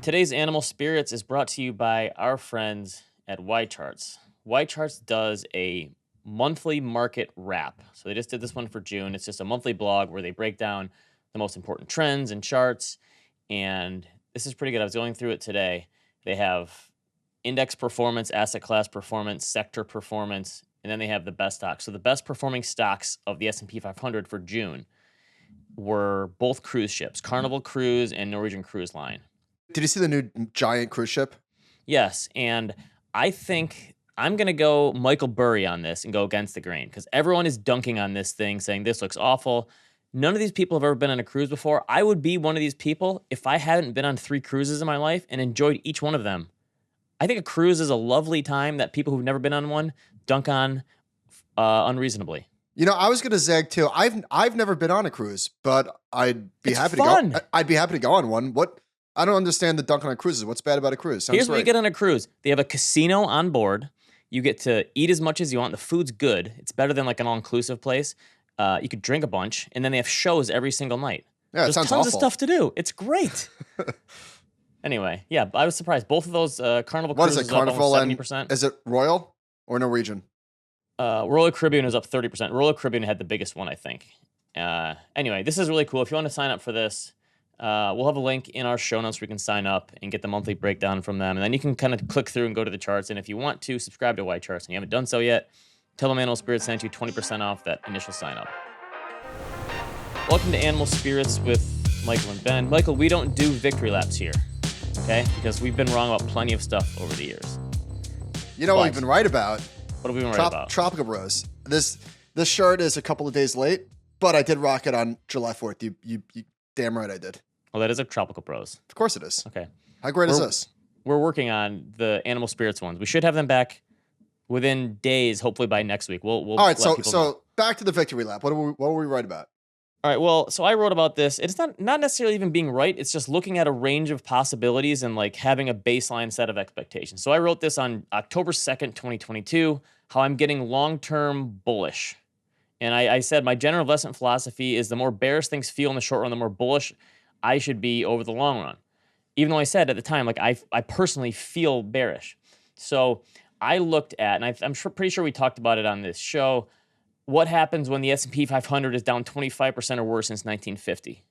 Today's Animal Spirits is brought to you by our friends at YCharts. YCharts does a monthly market wrap. So they just did this one for June. It's just a monthly blog where they break down the most important trends and charts. And this is pretty good. I was going through it today. They have index performance, asset class performance, sector performance, and then they have the best stocks. So the best performing stocks of the S&P 500 for June were both cruise ships, Carnival Cruise and Norwegian Cruise Line. Did you see the new giant cruise ship? Yes, and I think I'm going to go Michael Burry on this and go against the grain because everyone is dunking on this thing, saying this looks awful. None of these people have ever been on a cruise before. I would be one of these people if I hadn't been on 3 cruises in my life and enjoyed each one of them. I think a cruise is a lovely time that people who've never been on one dunk on unreasonably. You know, I was going to zag too. I've never been on a cruise, but I'd be happy to go. I'd be happy to go on one. I don't understand the dunk on cruises. What's bad about a cruise? Here's what you get on a cruise. They have a casino on board. You get to eat as much as you want. The food's good. It's better than like an all-inclusive place. You could drink a bunch, and then they have shows every single night. Yeah, There's tons of stuff to do. It's great. Anyway, yeah, I was surprised. Both of those Carnival cruises is it? Carnival up almost 70%. Is it Royal or Norwegian? Royal Caribbean is up 30%. Royal Caribbean had the biggest one, I think. Anyway, this is really cool. If you want to sign up for this, we'll have a link in our show notes where you can sign up and get the monthly breakdown from them. And then you can kind of click through and go to the charts. And if you want to subscribe to YCharts and you haven't done so yet, tell them Animal Spirits sent you 20% off that initial sign up. Welcome to Animal Spirits with Michael and Ben. Michael, we don't do victory laps here, okay? Because we've been wrong about plenty of stuff over the years. You know what we've been right about? What have we been right about? Tropical Bros. This shirt is a couple of days late, but I did rock it on July 4th. You damn right I did. Well, that is a Tropical Bros. Of course it is. Okay. How great is this? We're working on the Animal Spirits ones. We should have them back within days, hopefully by next week. We'll all right, so back to the victory lap. What were we right about? All right, well, so I wrote about this. It's not necessarily even being right. It's just looking at a range of possibilities and like having a baseline set of expectations. So I wrote this on October 2nd, 2022, how I'm getting long-term bullish. And I said my general investment philosophy is the more bearish things feel in the short run, the more bullish I should be over the long run. Even though I said at the time, like I personally feel bearish. So I looked at, and I'm pretty sure we talked about it on this show, what happens when the S&P 500 is down 25% or worse since 1950?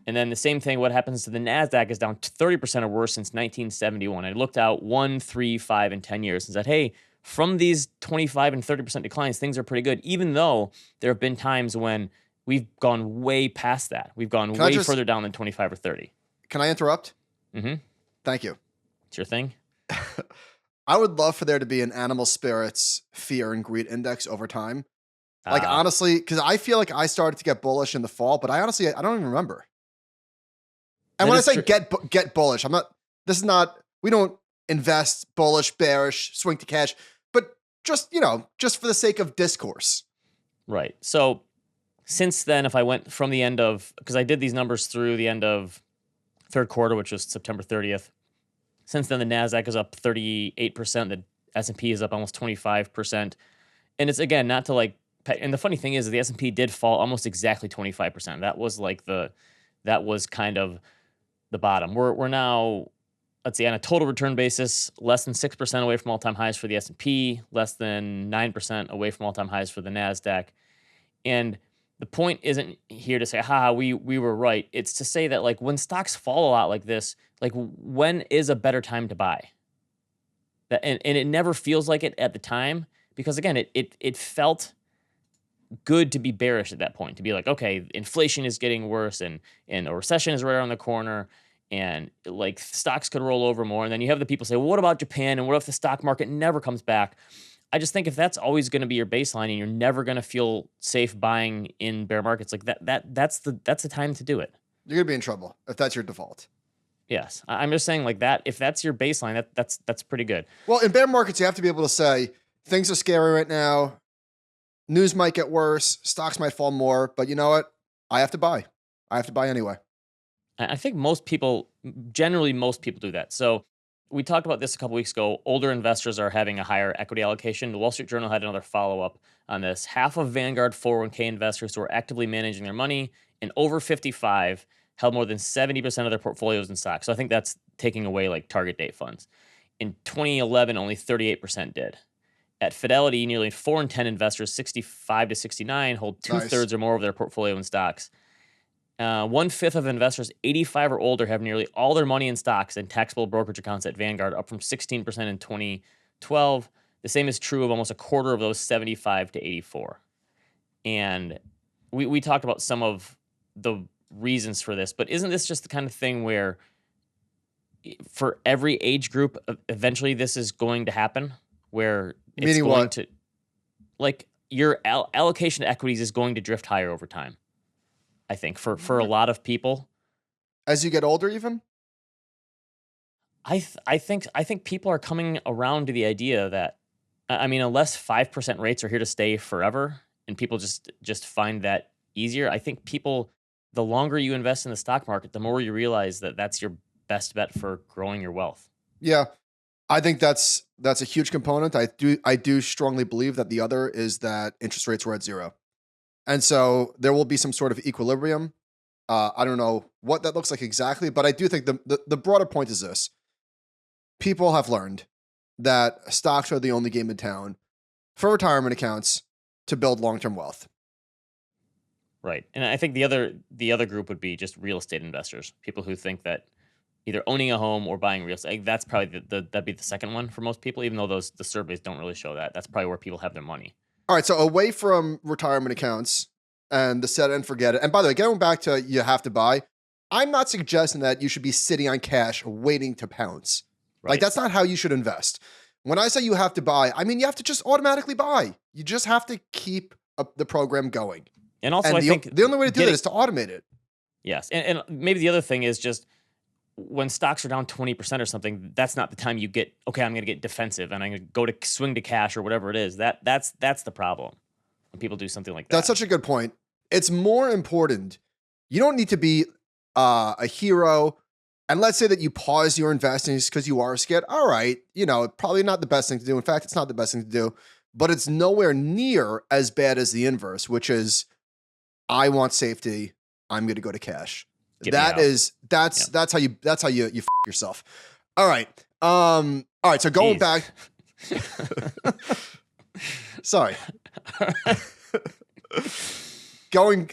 And then the same thing, what happens to the NASDAQ is down 30% or worse since 1971. I looked out 1, 3, 5, and 10 years and said, hey, from these 25 and 30% declines, things are pretty good, even though there have been times when we've gone way past that. We've gone way further down than 25 or 30. Can I interrupt? Mm-hmm. Thank you. It's your thing? I would love for there to be an Animal Spirits fear and greed index over time. Like, honestly, because I feel like I started to get bullish in the fall, but I don't even remember. And when I say get bullish, we don't invest bullish, bearish, swing to cash, but just for the sake of discourse. Right. So since then, if I went from the end of, because I did these numbers through the end of third quarter, which was September 30th. Since then, the NASDAQ is up 38%. The S&P is up almost 25%. And it's, again, not to like, and the funny thing is the S&P did fall almost exactly 25%. That was kind of the bottom. We're now, let's see, on a total return basis, less than 6% away from all-time highs for the S&P, less than 9% away from all-time highs for the NASDAQ. And the point isn't here to say, we were right. It's to say that like when stocks fall a lot like this, like when is a better time to buy? And it never feels like it at the time because, again, it felt good to be bearish at that point, to be like, okay, inflation is getting worse and a recession is right around the corner and like stocks could roll over more. And then you have the people say, well, what about Japan? And what if the stock market never comes back? I just think if that's always going to be your baseline and you're never going to feel safe buying in bear markets, like that's the time to do it. You're going to be in trouble if that's your default. Yes. I'm just saying like that, if that's your baseline, that's pretty good. Well, in bear markets, you have to be able to say things are scary right now. News might get worse. Stocks might fall more, but you know what? I have to buy. I have to buy anyway. I think most people do that. So we talked about this a couple weeks ago. Older investors are having a higher equity allocation. The Wall Street Journal had another follow-up on this. Half of Vanguard 401k investors who are actively managing their money and over 55 held more than 70% of their portfolios in stocks. So I think that's taking away like target date funds. In 2011, only 38% did. At Fidelity, nearly 4 in 10 investors, 65 to 69, hold 2/3 or more of their portfolio in stocks. 1/5 of investors 85 or older have nearly all their money in stocks and taxable brokerage accounts at Vanguard, up from 16% in 2012. The same is true of almost a quarter of those 75 to 84. And we talked about some of the reasons for this, but isn't this just the kind of thing where for every age group, eventually this is going to happen? Where it's Meaning going what? to, like, your allocation to equities is going to drift higher over time. I think for a lot of people, As you get older, even? I think people are coming around to the idea that, I mean, unless 5% rates are here to stay forever, and people just find that easier. I think people, the longer you invest in the stock market, the more you realize that that's your best bet for growing your wealth. Yeah. I think that's a huge component. I do strongly believe that the other is that interest rates were at zero. And so there will be some sort of equilibrium. I don't know what that looks like exactly, but I do think the broader point is this. People have learned that stocks are the only game in town for retirement accounts to build long-term wealth. Right. And I think the other group would be just real estate investors, people who think that either owning a home or buying real estate. That's probably that'd be the second one for most people, even though the surveys don't really show that. That's probably where people have their money. All right, so away from retirement accounts and the set it and forget it. And by the way, going back to you have to buy, I'm not suggesting that you should be sitting on cash waiting to pounce. Right. Like, that's not how you should invest. When I say you have to buy, I mean you have to just automatically buy. You just have to keep the program going. And also, And I think the only way to do that is to automate it. Yes, and maybe the other thing is just when stocks are down 20% or something, that's not the time you get, okay, I'm going to get defensive and I'm going to go to swing to cash or whatever it is. That's the problem when people do something like that. That's such a good point. It's more important. You don't need to be a hero. And let's say that you pause your investing because you are scared. All right, probably not the best thing to do. In fact, it's not the best thing to do, but it's nowhere near as bad as the inverse, which is I want safety. I'm going to go to cash. That's how you f yourself. All right. So going back. Sorry.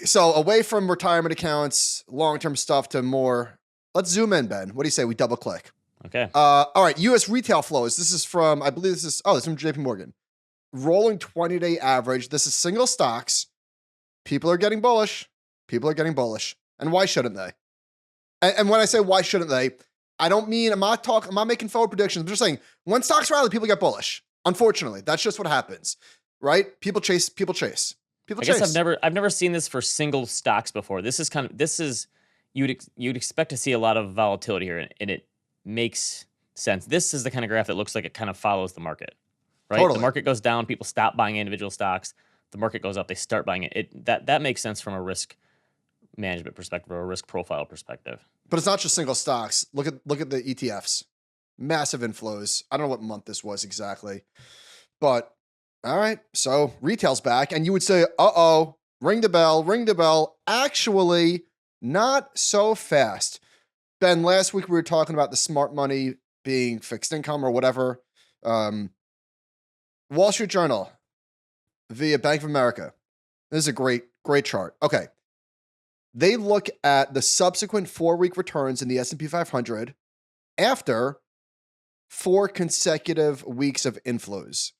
So away from retirement accounts, long-term stuff to more. Let's zoom in, Ben. What do you say we double click? Okay. All right. U.S. retail flows. This is from, I believe this is from JP Morgan. Rolling 20-day average. This is single stocks. People are getting bullish. And why shouldn't they? And when I say why shouldn't they, I don't mean, I'm not making forward predictions. I'm just saying when stocks rally, people get bullish. Unfortunately, that's just what happens, right? People chase. I guess I've never seen this for single stocks before. This is you'd expect to see a lot of volatility here, and it makes sense. This is the kind of graph that looks like it kind of follows the market, right? Totally. The market goes down, people stop buying individual stocks. The market goes up, they start buying it. That makes sense from a risk management perspective or a risk profile perspective. But it's not just single stocks. Look at the ETFs. Massive inflows. I don't know what month this was exactly. But all right, so retail's back. And you would say, uh-oh, ring the bell. Actually, not so fast. Ben, last week we were talking about the smart money being fixed income or whatever. Wall Street Journal via Bank of America. This is a great chart. Okay. They look at the subsequent 4-week returns in the S&P 500 after 4 consecutive weeks of inflows.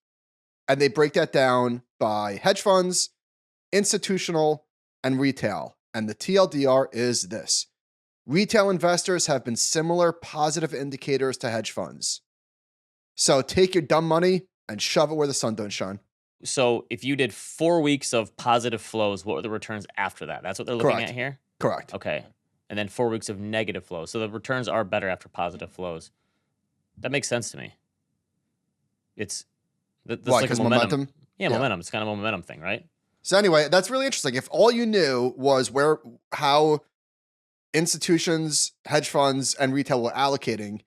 And they break that down by hedge funds, institutional, and retail. And the TLDR is this. Retail investors have been similar positive indicators to hedge funds. So take your dumb money and shove it where the sun don't shine. So if you did 4 weeks of positive flows, what were the returns after that? That's what they're looking at here? Correct. Okay. And then 4 weeks of negative flows. So the returns are better after positive flows. That makes sense to me. It's why? Because like momentum? Yeah, momentum. It's kind of a momentum thing, right? So anyway, that's really interesting. If all you knew was how institutions, hedge funds, and retail were allocating,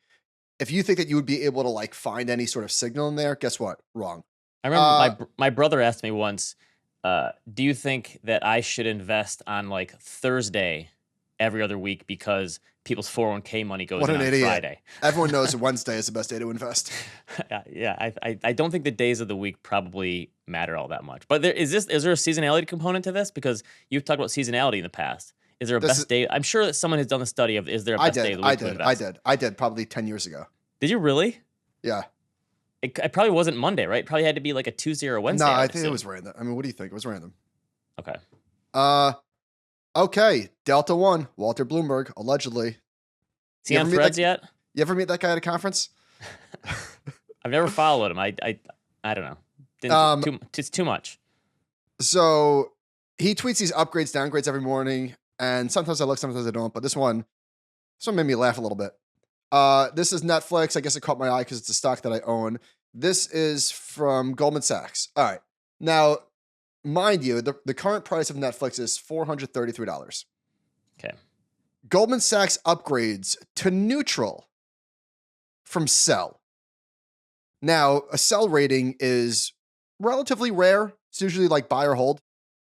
if you think that you would be able to find any sort of signal in there, guess what? Wrong. I remember my brother asked me once, do you think that I should invest on Thursday every other week because people's 401k money goes What in an on idiot. Friday. Everyone knows Wednesday is the best day to invest. Yeah, I don't think the days of the week probably matter all that much. But is there a seasonality component to this? Because you've talked about seasonality in the past. Is there a best day? I'm sure that someone has done the study of, is there a best day of the week to invest? I did probably 10 years ago. Did you really? Yeah. It probably wasn't Monday, right? It probably had to be like a Tuesday or a Wednesday. No, I think it was random. I mean, what do you think? It was random. Okay. Okay. Delta One, Walter Bloomberg, allegedly. Is he on Threads yet? You ever meet that guy at a conference? I've never followed him. I don't know. It's too much. So he tweets these upgrades, downgrades every morning, and sometimes I look, sometimes I don't. But this one made me laugh a little bit. This is Netflix. I guess it caught my eye because it's a stock that I own. This is from Goldman Sachs. All right. Now, mind you, the current price of Netflix is $433. Okay. Goldman Sachs upgrades to neutral from sell. Now, a sell rating is relatively rare. It's usually like buy or hold.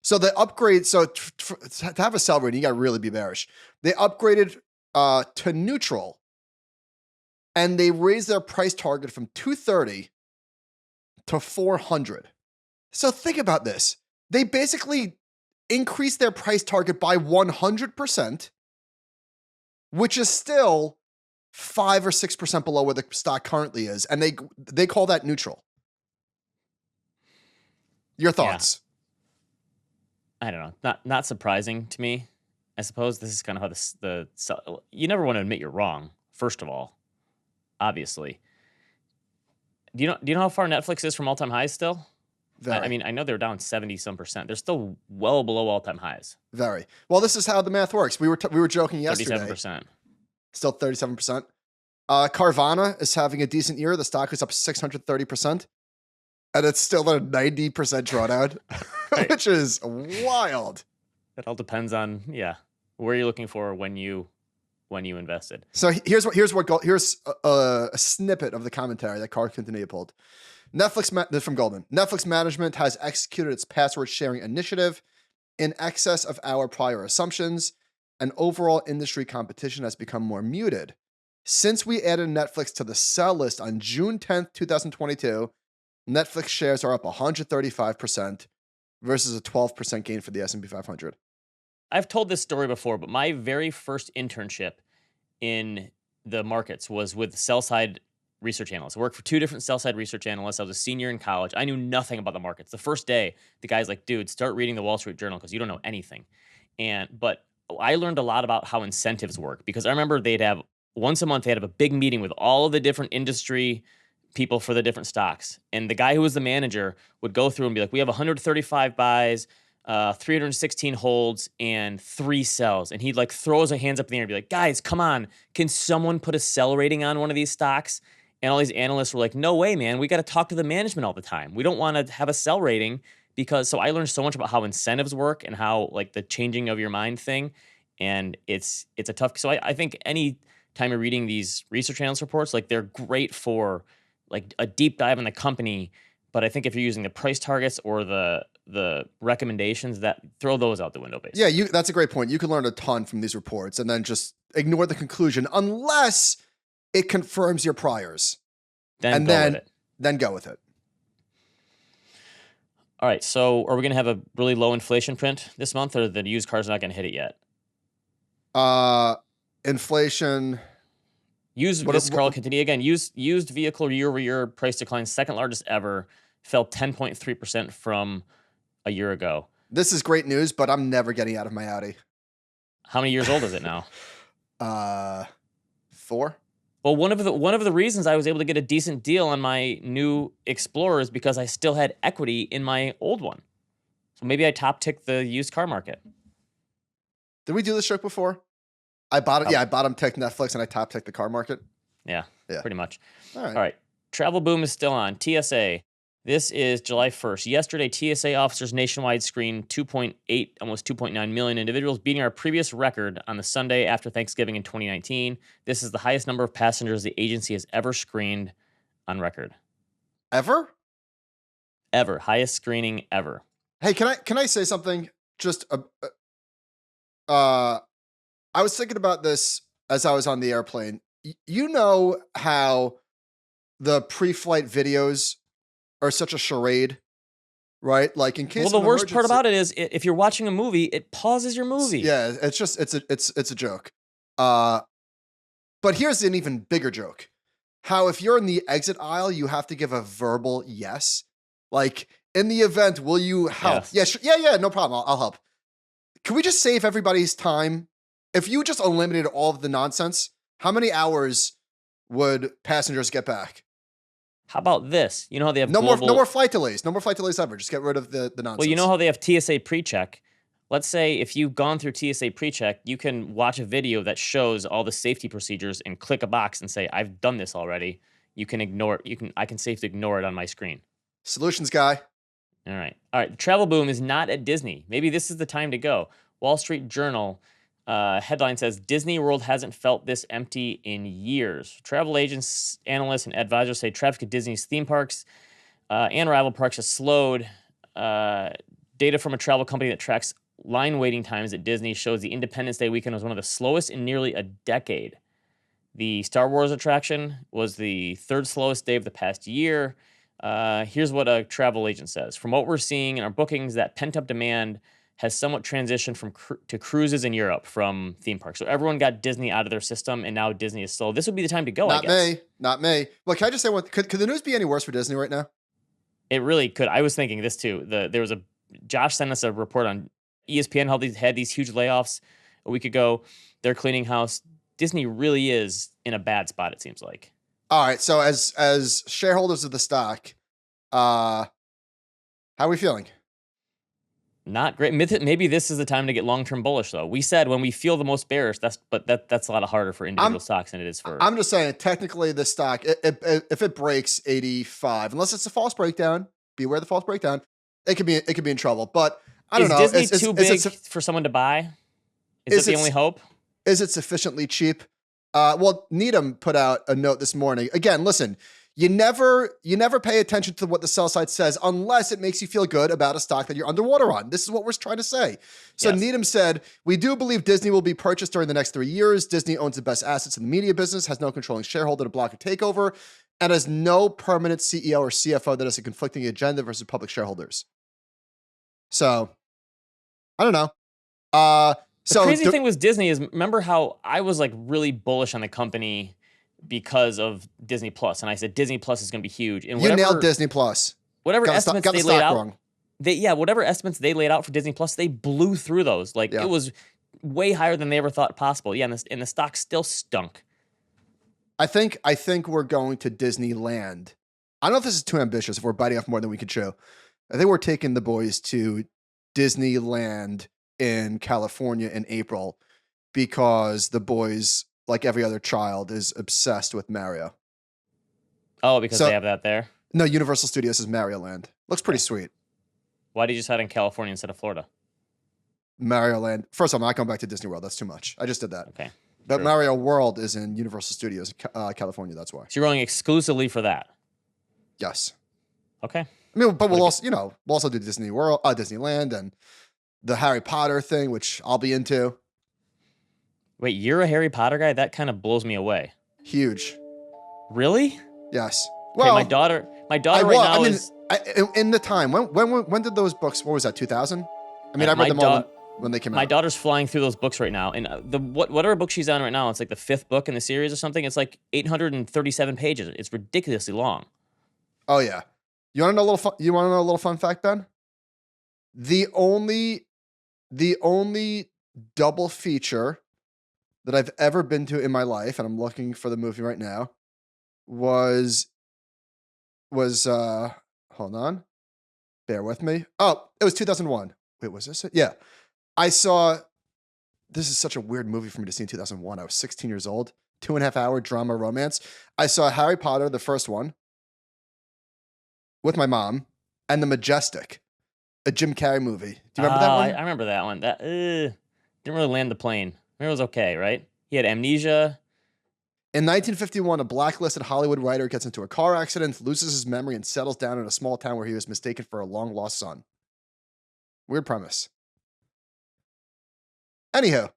So the upgrade, to have a sell rating, you got to really be bearish. They upgraded to neutral, and they raised their price target from 230 to 400. So think about this. They basically increased their price target by 100%, which is still 5 or 6% below where the stock currently is. And they call that neutral. Your thoughts? Yeah. I don't know. Not surprising to me. I suppose this is kind of how you never want to admit you're wrong, first of all. Obviously. Do you know how far Netflix is from all-time highs still? Very. I mean, I know they're down 70-some%. They're still well below all-time highs. Very. Well, this is how the math works. We were joking yesterday. 37%. Still 37%. Carvana is having a decent year. The stock is up 630%. And it's still at a 90% drawdown, which is wild. It all depends on, where you're looking for when you invested. So here's a snippet of the commentary that Carl Quintanilla pulled. From Goldman. Netflix management has executed its password sharing initiative in excess of our prior assumptions, and overall industry competition has become more muted. Since we added Netflix to the sell list on June 10th, 2022, Netflix shares are up 135% versus a 12% gain for the S&P 500. I've told this story before, but my very first internship in the markets was with sell-side research analysts. I worked for 2 different sell-side research analysts. I was a senior in college. I knew nothing about the markets. The first day, the guy's like, dude, start reading the Wall Street Journal because you don't know anything. But I learned a lot about how incentives work because I remember once a month, they'd have a big meeting with all of the different industry people for the different stocks. And the guy who was the manager would go through and be like, we have 135 buys, 316 holds, and 3 sells. And he'd like throw his hands up in the air and be like, guys, come on. Can someone put a sell rating on one of these stocks? And all these analysts were like, no way, man. We got to talk to the management all the time. We don't want to have a sell rating so I learned so much about how incentives work and how like the changing of your mind thing. And it's a tough, so I think any time you're reading these research analyst reports, like they're great for like a deep dive in the company. But I think if you're using the price targets or the recommendations, that throw those out the window, basically. Yeah, that's a great point. You can learn a ton from these reports and then just ignore the conclusion unless it confirms your priors. Then go with it. All right. So are we going to have a really low inflation print this month, or the used car's not going to hit it yet? Inflation. Carl, continue again. Used vehicle year-over-year price decline, second largest ever, fell 10.3% from a year ago. This is great news, but I'm never getting out of my Audi. How many years old is it now? 4. Well, one of the reasons I was able to get a decent deal on my new Explorer is because I still had equity in my old one. So maybe I top-ticked the used car market. Did we do this joke before? I bottom-ticked Netflix and I top-ticked the car market. Yeah, pretty much. All right. Travel boom is still on. TSA. This is July 1st. Yesterday, TSA officers nationwide screened 2.8, almost 2.9 million individuals, beating our previous record on the Sunday after Thanksgiving in 2019. This is the highest number of passengers the agency has ever screened on record. Ever? Ever. Highest screening ever. Hey, can I say something? Just I was thinking about this as I was on the airplane. You know how the pre-flight videos are such a charade, right? Like in Well, case the of worst part emergency. about it is if you're watching a movie, it pauses your movie. Yeah, it's a joke. But here's an even bigger joke. How if you're in the exit aisle, you have to give a verbal yes. Like in the event, will you help? Yes. Yeah, no problem. I'll help. Can we just save everybody's time? If you just eliminated all of the nonsense, how many hours would passengers get back? How about this? You know how they have No global... more flight delays. No more flight delays ever. Just get rid of the nonsense. Well, you know how they have TSA pre-check? Let's say if you've gone through TSA pre-check, you can watch a video that shows all the safety procedures and click a box and say, I've done this already. You can ignore it. I can safely ignore it on my screen. Solutions guy. All right. The travel boom is not at Disney. Maybe this is the time to go. Wall Street Journal headline says, Disney World hasn't felt this empty in years. Travel agents, analysts, and advisors say traffic at Disney's theme parks and rival parks has slowed. Data from a travel company that tracks line waiting times at Disney shows the Independence Day weekend was one of the slowest in nearly a decade. The Star Wars attraction was the third slowest day of the past year. Here's what a travel agent says. From what we're seeing in our bookings, that pent-up demand has somewhat transitioned to cruises in Europe from theme parks. So everyone got Disney out of their system, and now Disney is slow. This would be the time to go, I guess. Not me. Well, can I just say could the news be any worse for Disney right now? It really could. I was thinking this too. Josh sent us a report on ESPN had these huge layoffs a week ago. They're cleaning house. Disney really is in a bad spot, it seems like. All right. So as shareholders of the stock, how are we feeling? Not great. Maybe this is the time to get long-term bullish, though. We said when we feel the most bearish, that's a lot harder for individual stocks than it is for... I'm just saying, technically, the stock, if it breaks 85, unless it's a false breakdown, beware the false breakdown, it could be in trouble. But I don't know. Is Disney too big for someone to buy? Is that the only hope? Is it sufficiently cheap? Well, Needham put out a note this morning. Again, listen, you never pay attention to what the sell side says unless it makes you feel good about a stock that you're underwater on. This is what we're trying to say. So yes. Needham said, we do believe Disney will be purchased during the next 3 years. Disney owns the best assets in the media business, has no controlling shareholder to block a takeover, and has no permanent CEO or CFO that has a conflicting agenda versus public shareholders. So, I don't know. The crazy thing with Disney is, remember how I was like really bullish on the company because of Disney Plus, and I said Disney Plus is going to be huge. And you nailed Disney Plus. Whatever estimates they laid out, whatever estimates they laid out for Disney Plus, they blew through those. Like it was way higher than they ever thought possible. Yeah, and the stock still stunk. I think we're going to Disneyland. I don't know if this is too ambitious. If we're biting off more than we could chew, I think we're taking the boys to Disneyland in California in April because the boys, like every other child, is obsessed with Mario. Oh, because they have that there? No, Universal Studios is Mario Land. Looks pretty sweet. Why did you decide in California instead of Florida? Mario Land. First of all, I'm not going back to Disney World. That's too much. I just did that. Okay. But true. Mario World is in Universal Studios, California. That's why. So you're going exclusively for that? Yes. Okay. I mean, but we'll also do Disney World, Disneyland, and the Harry Potter thing, which I'll be into. Wait, you're a Harry Potter guy? That kind of blows me away. Huge. Really? Yes. Well, my daughter right now is... in the time, when did those books, what was that, 2000? I mean, I read them all when they came out. My daughter's flying through those books right now, and whatever book she's on right now, it's like the 5th book in the series or something. It's like 837 pages. It's ridiculously long. Oh, yeah. You want to know a little fun fact, Ben? The only double feature that I've ever been to in my life, and I'm looking for the movie right now, was hold on, bear with me. Oh, it was 2001. Wait, was this it? Yeah, I saw. This is such a weird movie for me to see in 2001. I was 16 years old. 2.5 hour drama romance. I saw Harry Potter, the first one, with my mom, and The Majestic, a Jim Carrey movie. Do you remember that one? I remember that one. That didn't really land the plane. It was okay, right? He had amnesia. In 1951, a blacklisted Hollywood writer gets into a car accident, loses his memory, and settles down in a small town where he was mistaken for a long-lost son. Weird premise. Anywho,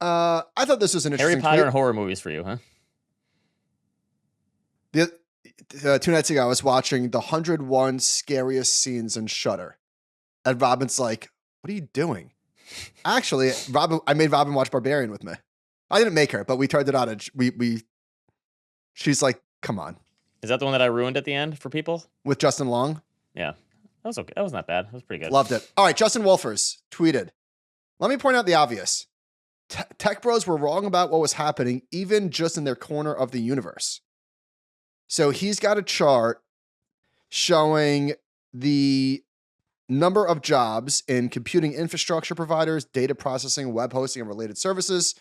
I thought this was an Harry interesting Potter tweet. and horror movies for you, huh? 2 nights ago, I was watching the 101 scariest scenes in Shudder. And Robin's like, what are you doing? Actually, I made Robin watch Barbarian with me. I didn't make her, but we turned it on and she's like, come on. Is that the one that I ruined at the end for people? With Justin Long? Yeah. That was okay. That was not bad. That was pretty good. Loved it. All right, Justin Wolfers tweeted, let me point out the obvious. Tech bros were wrong about what was happening, even just in their corner of the universe. So he's got a chart showing the number of jobs in computing infrastructure providers, data processing, web hosting, and related services.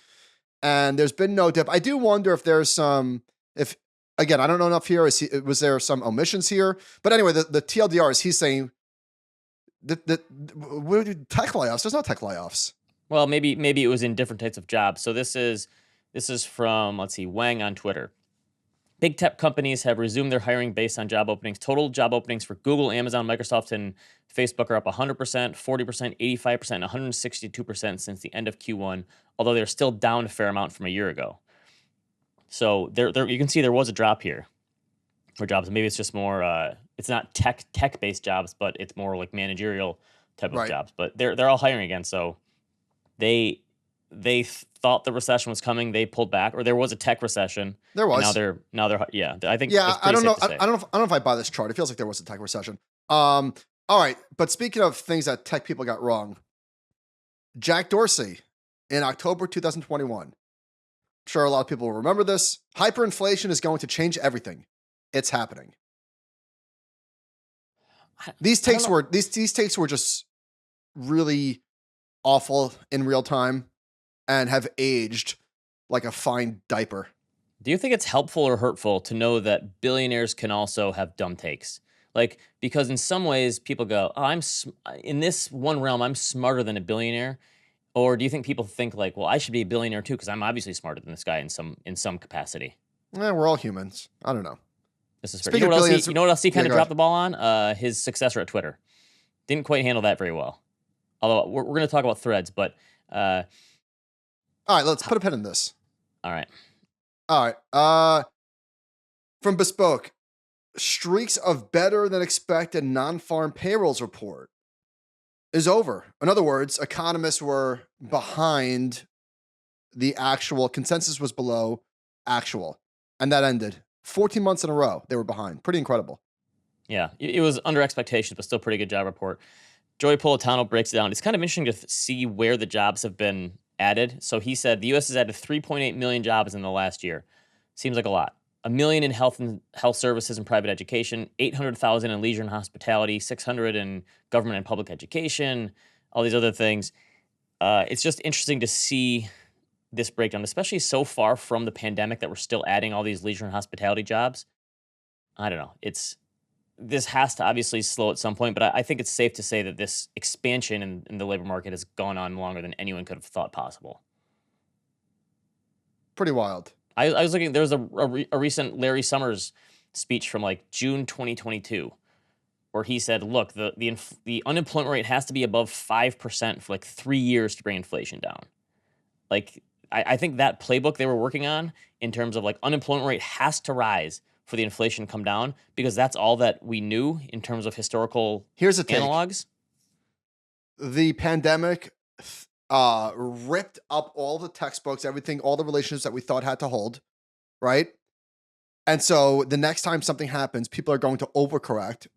And there's been no dip. I do wonder if there's again, I don't know enough here. Was there some omissions here? But anyway, the TLDR is he's saying that tech layoffs. There's no tech layoffs. Well, maybe it was in different types of jobs. So this is from, let's see, Wang on Twitter. Big tech companies have resumed their hiring based on job openings. Total job openings for Google, Amazon, Microsoft, and Facebook are up 100%, 40%, 85%, and 162% since the end of Q1, although they're still down a fair amount from a year ago. So there you can see there was a drop here for jobs. Maybe it's just more, it's not tech-based jobs, but it's more like managerial type of jobs. But they're all hiring again, so they thought the recession was coming. They pulled back, or there was a tech recession. There was. Now they're yeah. I think I don't know. I don't know if I buy this chart. It feels like there was a tech recession. All right, but speaking of things that tech people got wrong, Jack Dorsey in October 2021. I'm sure a lot of people will remember this. Hyperinflation is going to change everything. It's happening. These takes were just really awful in real time and have aged like a fine diaper. Do you think it's helpful or hurtful to know that billionaires can also have dumb takes? Like, because in some ways people go, oh, in this one realm, I'm smarter than a billionaire. Or do you think people think like, well, I should be a billionaire too because I'm obviously smarter than this guy in some capacity? We're all humans. I don't know. This is fair. You know what else he kind of dropped the ball on? His successor at Twitter. Didn't quite handle that very well. Although we're going to talk about Threads, but... all right, let's put a pin in this. All right. From Bespoke, streaks of better than expected non-farm payrolls report is over. In other words, economists were behind the actual. Consensus was below actual. And that ended. 14 months in a row, they were behind. Pretty incredible. Yeah, it was under expectations, but still pretty good job report. Joey Politano breaks it down. It's kind of interesting to see where the jobs have been added. So he said the U.S. has added 3.8 million jobs in the last year. Seems like a lot. 1 million in health services and private education, 800,000 in leisure and hospitality, 600 in government and public education, all these other things. It's just interesting to see this breakdown, especially so far from the pandemic that we're still adding all these leisure and hospitality jobs. I don't know. This has to obviously slow at some point, but I think it's safe to say that this expansion in the labor market has gone on longer than anyone could have thought possible. Pretty wild. I was looking, there was a recent Larry Summers speech from like June 2022, where he said, look, the unemployment rate has to be above 5% for like 3 years to bring inflation down. Like, I think that playbook they were working on in terms of like unemployment rate has to rise for the inflation to come down, because that's all that we knew in terms of historical analogs. The pandemic ripped up all the textbooks, everything, all the relationships that we thought had to hold, right? And so the next time something happens, people are going to overcorrect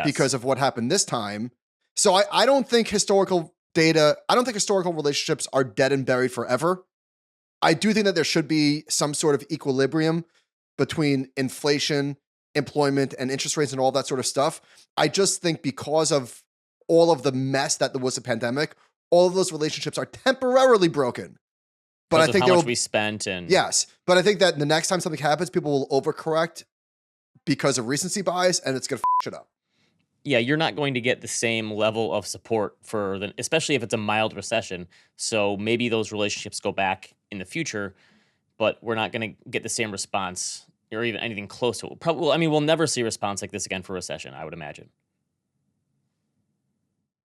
because of what happened this time. So I don't think historical relationships are dead and buried forever. I do think that there should be some sort of equilibrium between inflation, employment, and interest rates and all that sort of stuff. I just think because of all of the mess that was the pandemic, all of those relationships are temporarily broken. But I think how much we spent and yes, but I think that the next time something happens, people will overcorrect because of recency bias, and it's gonna shit up. Yeah, you're not going to get the same level of support especially if it's a mild recession. So maybe those relationships go back in the future, but we're not going to get the same response or even anything close to it. We'll never see a response like this again for recession, I would imagine.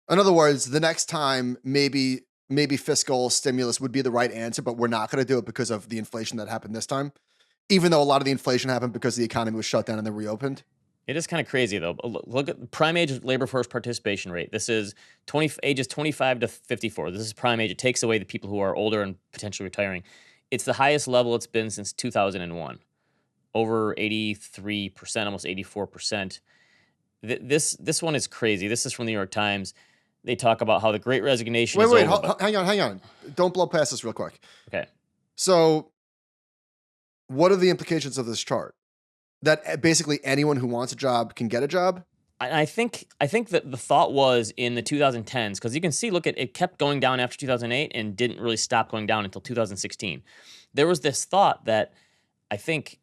In other words, the next time maybe maybe fiscal stimulus would be the right answer, but we're not going to do it because of the inflation that happened this time, even though a lot of the inflation happened because the economy was shut down and then reopened. It is kind of crazy, though. Look at prime age labor force participation rate. This is ages 25 to 54. This is prime age. It takes away the people who are older and potentially retiring. It's the highest level it's been since 2001, over 83%, almost 84%. This one is crazy. This is from the New York Times. They talk about how the Great Resignation is over. Wait, hang on. Don't blow past this real quick. Okay. So what are the implications of this chart? That basically anyone who wants a job can get a job? I think that the thought was in the 2010s, because you can see, look, it kept going down after 2008 and didn't really stop going down until 2016. There was this thought that I think,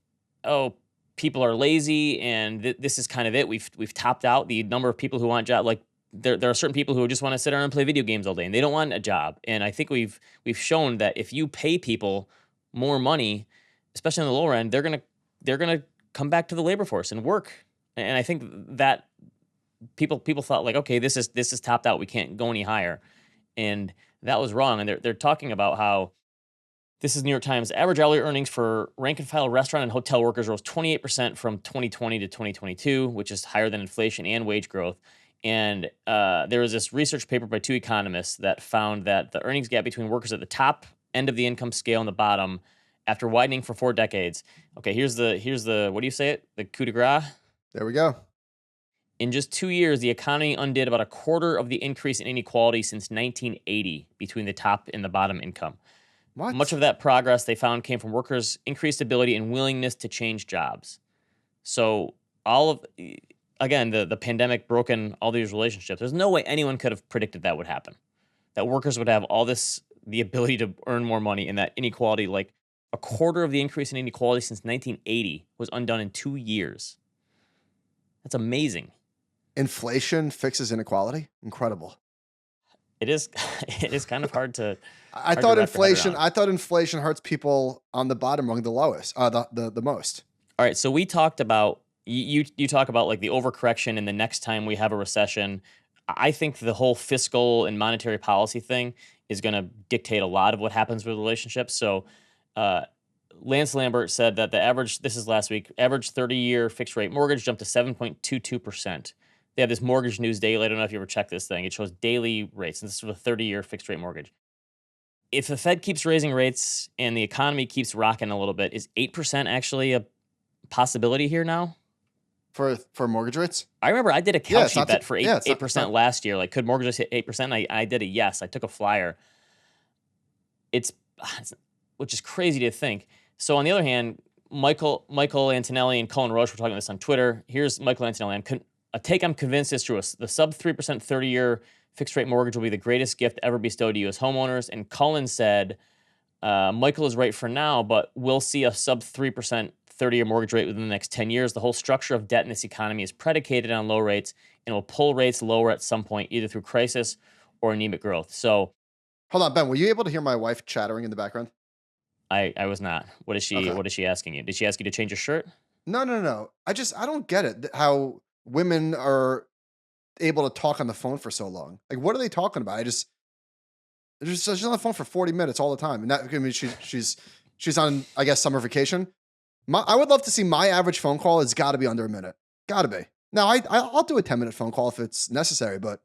people are lazy and this is kind of it. We've topped out the number of people who want jobs. Like there are certain people who just want to sit around and play video games all day and they don't want a job. And I think we've shown that if you pay people more money, especially on the lower end, they're gonna come back to the labor force and work. And I think that people thought like, okay, this is topped out. We can't go any higher. And that was wrong. And they're talking about how this is New York Times. Average hourly earnings for rank and file restaurant and hotel workers rose 28% from 2020 to 2022, which is higher than inflation and wage growth. And there was this research paper by two economists that found that the earnings gap between workers at the top end of the income scale and the bottom, after widening for 4 decades. Okay, here's the what do you say it? The coup de grace? There we go. In just 2 years, the economy undid about a quarter of the increase in inequality since 1980 between the top and the bottom income. What? Much of that progress they found came from workers' increased ability and willingness to change jobs. So again, the pandemic broken all these relationships. There's no way anyone could have predicted that would happen. That workers would have the ability to earn more money, and that inequality, like a quarter of the increase in inequality since 1980 was undone in 2 years. That's amazing. Inflation fixes inequality? Incredible. It is kind of hard to. I thought inflation hurts people on the bottom rung the lowest, the most. All right, so we talked about you talk about like the overcorrection and the next time we have a recession. I think the whole fiscal and monetary policy thing is going to dictate a lot of what happens with relationships. So Lance Lambert said that the average, this is last week, average 30-year fixed rate mortgage jumped to 7.22%. They have this Mortgage News Daily. I don't know if you ever checked this thing. It shows daily rates, and this is for the 30-year fixed rate mortgage. If the Fed keeps raising rates and the economy keeps rocking a little bit, is 8% actually a possibility here now? For mortgage rates? I remember I did a cow sheet bet for 8% last year. Like, could mortgages hit 8%? I did a yes. I took a flyer. It's which is crazy to think. So on the other hand, Michael Antonelli and Cullen Roche were talking about this on Twitter. Here's Michael Antonelli. I'm convinced it's true. The sub 3% 30-year fixed rate mortgage will be the greatest gift ever bestowed to U.S. homeowners. And Cullen said, Michael is right for now, but we'll see a sub 3% 30-year mortgage rate within the next 10 years. The whole structure of debt in this economy is predicated on low rates and will pull rates lower at some point, either through crisis or anemic growth. So, hold on, Ben, were you able to hear my wife chattering in the background? I was not. What is she? Okay. What is she asking you? Did she ask you to change your shirt? No. I don't get it. How women are able to talk on the phone for so long. Like, what are they talking about? She's on the phone for 40 minutes all the time. And that, I mean, she's on, I guess, summer vacation. I would love to see my average phone call. It's got to be under a minute. Got to be. Now, I'll do a 10-minute phone call if it's necessary, but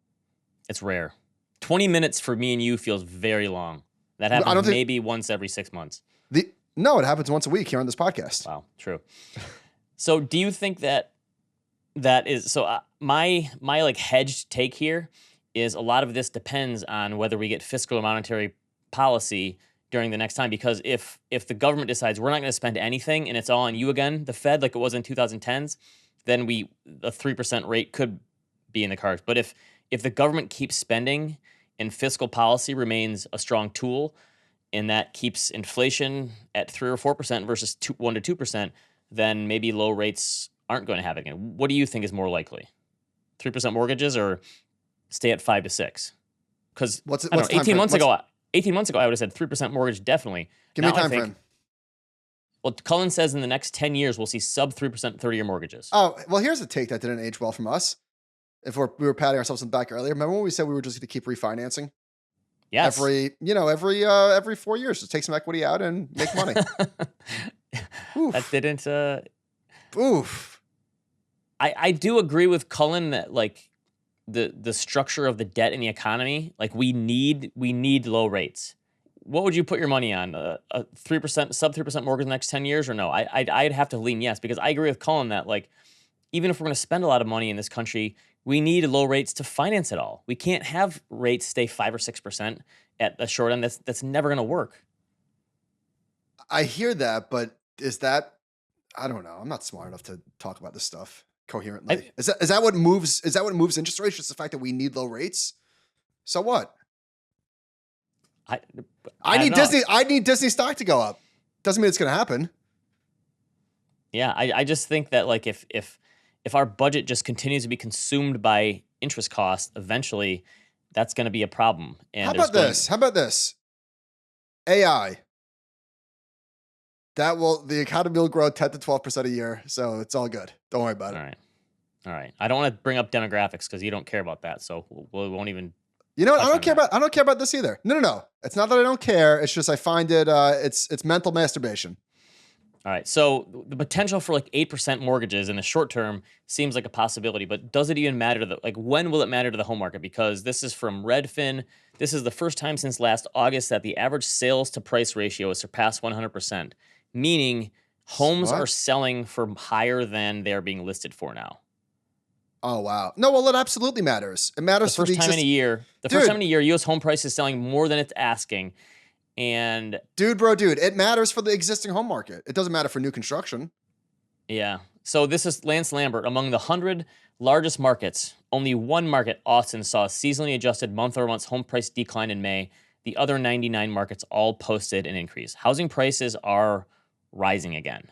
it's rare. 20 minutes for me and you feels very long. That happens maybe once every 6 months. No, it happens once a week here on this podcast. Wow, true. So do you think that is, so my like hedged take here is a lot of this depends on whether we get fiscal or monetary policy during the next time, because if the government decides we're not going to spend anything and it's all on you again, the Fed, like it was in 2010s, then a 3% rate could be in the cards. But if the government keeps spending and fiscal policy remains a strong tool, and that keeps inflation at 3 or 4% versus 1 to 2%, then maybe low rates aren't going to happen again. What do you think is more likely? 3% mortgages or stay at 5 to 6? Because 18 months ago, I would have said 3% mortgage definitely. Give me a time frame. Well, Cullen says in the next 10 years, we'll see sub 3% 30-year mortgages. Oh, well, here's a take that didn't age well from us. If we were patting ourselves on the back earlier. Remember when we said we were just going to keep refinancing? Yes. every 4 years, just take some equity out and make money. That didn't. Oof. I do agree with Cullen that like the structure of the debt in the economy, like we need low rates. What would you put your money on? A 3%, sub 3% mortgage in the next 10 years or no? I'd have to lean yes, because I agree with Cullen that like even if we're going to spend a lot of money in this country, we need low rates to finance it all. We can't have rates stay 5 or 6% at the short end. That's never going to work. I hear that, but is that, I don't know. I'm not smart enough to talk about this stuff coherently. Is that what moves interest rates? Just the fact that we need low rates? So what? I need Disney stock to go up. Doesn't mean it's going to happen. Yeah, I just think that like if our budget just continues to be consumed by interest costs, eventually that's going to be a problem. And How about this? AI. The economy will grow 10 to 12% a year, so it's all good. Don't worry about it. All right. I don't want to bring up demographics because you don't care about that, so we won't even. You know what? I don't care about this either. No. It's not that I don't care. It's just I find it it's mental masturbation. All right. So the potential for like 8% mortgages in the short term seems like a possibility, but does it even matter to when will it matter to the home market? Because this is from Redfin. This is the first time since last August that the average sales to price ratio has surpassed 100%, meaning homes are selling for higher than they're being listed for now. Oh, wow. No, well, it absolutely matters. It matters the first time in a year. The first time in a year, U.S. home price is selling more than it's asking. And dude, it matters for the existing home market. It doesn't matter for new construction. Yeah. So this is Lance Lambert. Among the 100 largest markets, only one market, Austin, saw a seasonally adjusted month-over-month home price decline in May. The other 99 markets all posted an increase. Housing prices are rising again.